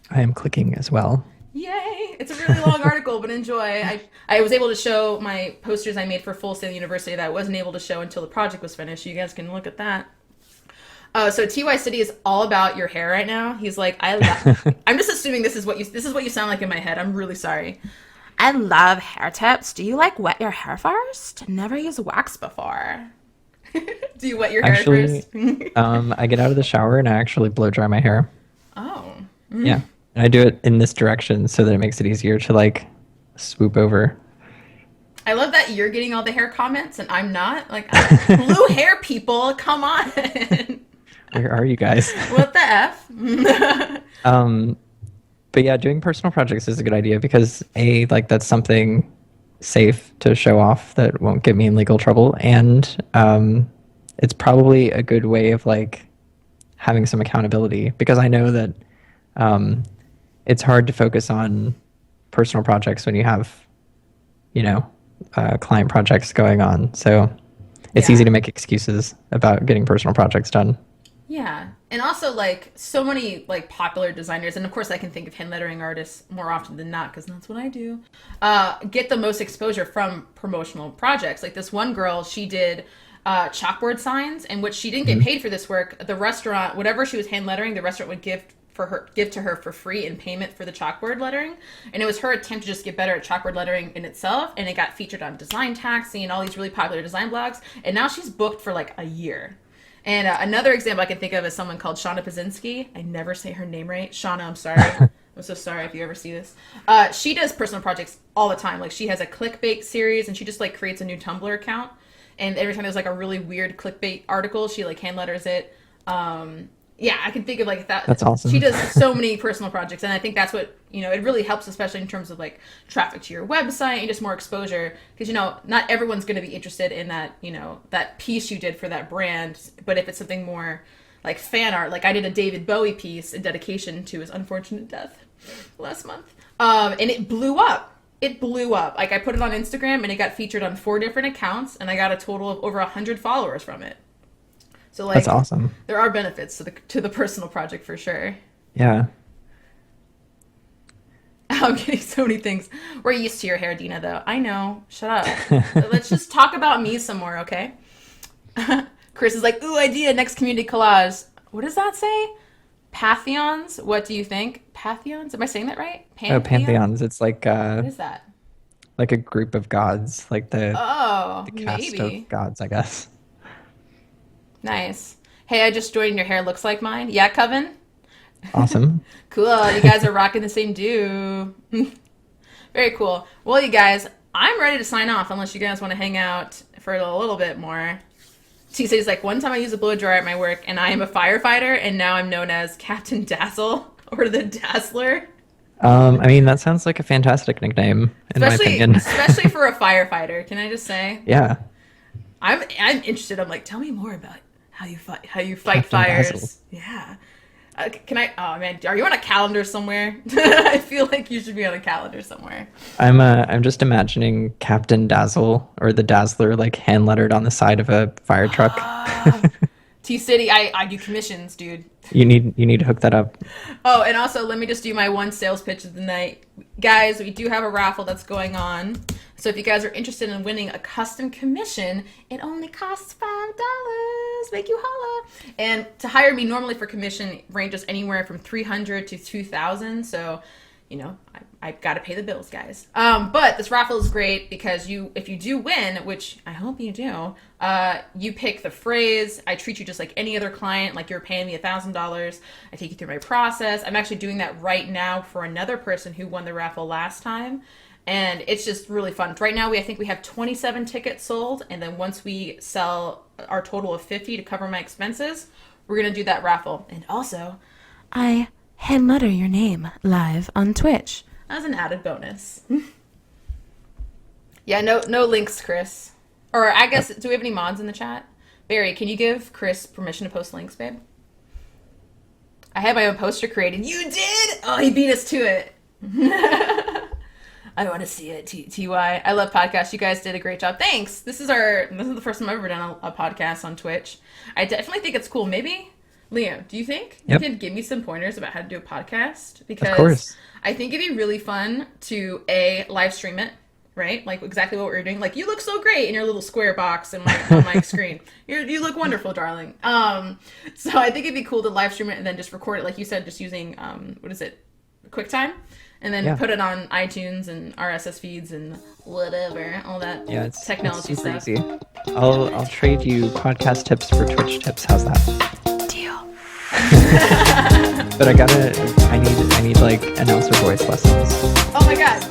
A: I am clicking as well.
B: Yay! It's a really long article, but enjoy. I was able to show my posters I made for Full Sail University that I wasn't able to show until the project was finished. You guys can look at that. So TY City is all about your hair right now. He's like, I'm just assuming this is what you sound like in my head. I'm really sorry. I love hair tips. Do you like wet your hair first? Never used wax before. Do you wet your hair
A: Actually,
B: first?
A: I get out of the shower and I actually blow dry my hair.
B: Oh.
A: Yeah. And I do it in this direction so that it makes it easier to like swoop over.
B: I love that you're getting all the hair comments and I'm not. Like, blue hair people, come on.
A: Where are you guys?
B: What the F?
A: But yeah, doing personal projects is a good idea because like that's something safe to show off that won't get me in legal trouble. And it's probably a good way of like having some accountability because I know that it's hard to focus on personal projects when you have, client projects going on. So it's easy to make excuses about getting personal projects done.
B: Yeah. And also, like, so many, like, popular designers, and of course I can think of hand lettering artists more often than not, because that's what I do, get the most exposure from promotional projects. Like, this one girl, she did chalkboard signs, and what she didn't get paid for this work, the restaurant, whatever she was hand lettering, the restaurant would give to her for free in payment for the chalkboard lettering. And it was her attempt to just get better at chalkboard lettering in itself, and it got featured on Design Taxi and all these really popular design blogs, and now she's booked for, like, a year. And another example I can think of is someone called Shauna Pazinski. I never say her name right. Shauna, I'm sorry. I'm so sorry if you ever see this. She does personal projects all the time. Like, she has a clickbait series, and she just, like, creates a new Tumblr account. And every time there's, like, a really weird clickbait article, she, like, hand letters it. Yeah, I can think of, like, that.
A: That's awesome.
B: She does so many personal projects, and I think that's what, it really helps, especially in terms of, like, traffic to your website and just more exposure, because, not everyone's going to be interested in that, that piece you did for that brand, but if it's something more, like, fan art, like I did a David Bowie piece in dedication to his unfortunate death last month, and it blew up. It blew up. Like, I put it on Instagram, and it got featured on 4 different accounts, and I got a total of over 100 followers from it. So, like,
A: that's awesome.
B: There are benefits to the personal project for sure.
A: Yeah.
B: I'm getting so many things. We're used to your hair, Dina, though. I know. Shut up. Let's just talk about me some more, okay? Chris is like, ooh, idea, next community collage. What does that say? Pantheons? What do you think? Pantheons? Am I saying that right?
A: Pantheons. It's like
B: what is that?
A: like a group of gods, like the cast
B: maybe.
A: of gods, I guess.
B: Nice. Hey, I just joined. Your hair looks like mine. Yeah, Coven?
A: Awesome.
B: Cool. You guys are rocking the same do. Very cool. Well, you guys, I'm ready to sign off unless you guys want to hang out for a little bit more. T-City's like, one time I used a blow dryer at my work, and I am a firefighter, and now I'm known as Captain Dazzle, or the Dazzler.
A: I mean, that sounds like a fantastic nickname, in my opinion.
B: Especially for a firefighter, can I just say?
A: Yeah.
B: I'm interested. I'm like, tell me more about how you fight
A: Captain
B: fires.
A: Dazzle.
B: Yeah. Can I? Oh man, are you on a calendar somewhere? I feel like you should be on a calendar somewhere.
A: I'm just imagining Captain Dazzle or the Dazzler like hand lettered on the side of a fire truck.
B: T-City, I do commissions, dude.
A: You need to hook that up.
B: Oh, and also let me just do my one sales pitch of the night. Guys, we do have a raffle that's going on. So if you guys are interested in winning a custom commission, it only costs $5. Make you holla. And to hire me normally for commission ranges anywhere from $300 to $2,000. So, I've got to pay the bills, guys. But this raffle is great because if you do win, which I hope you do, you pick the phrase. I treat you just like any other client, like you're paying me $1,000. I take you through my process. I'm actually doing that right now for another person who won the raffle last time. And it's just really fun. Right now, I think we have 27 tickets sold. And then once we sell our total of 50 to cover my expenses, we're going to do that raffle. And also, I hand letter your name live on Twitch as an added bonus. Yeah, no links, Chris. Or I guess, do we have any mods in the chat? Barry, can you give Chris permission to post links, babe? I had my own poster created. You did? Oh, he beat us to it. I want to see it. TY. I love podcasts. You guys did a great job. Thanks. This is the first time I've ever done a podcast on Twitch. I definitely think it's cool. Maybe, Leo, do you think you could give me some pointers about how to do a podcast? Because
A: of course.
B: I think it'd be really fun to live stream it, right? Like exactly what we're doing. Like, you look so great in your little square box and on my screen. You look wonderful, darling. So I think it'd be cool to live stream it and then just record it, like you said, just using QuickTime, and then put it on iTunes and RSS feeds and whatever, all that technology
A: it's super
B: stuff.
A: easy. I'll trade you podcast tips for Twitch tips. How's that?
B: Deal.
A: But I need like announcer voice lessons.
B: Oh my god.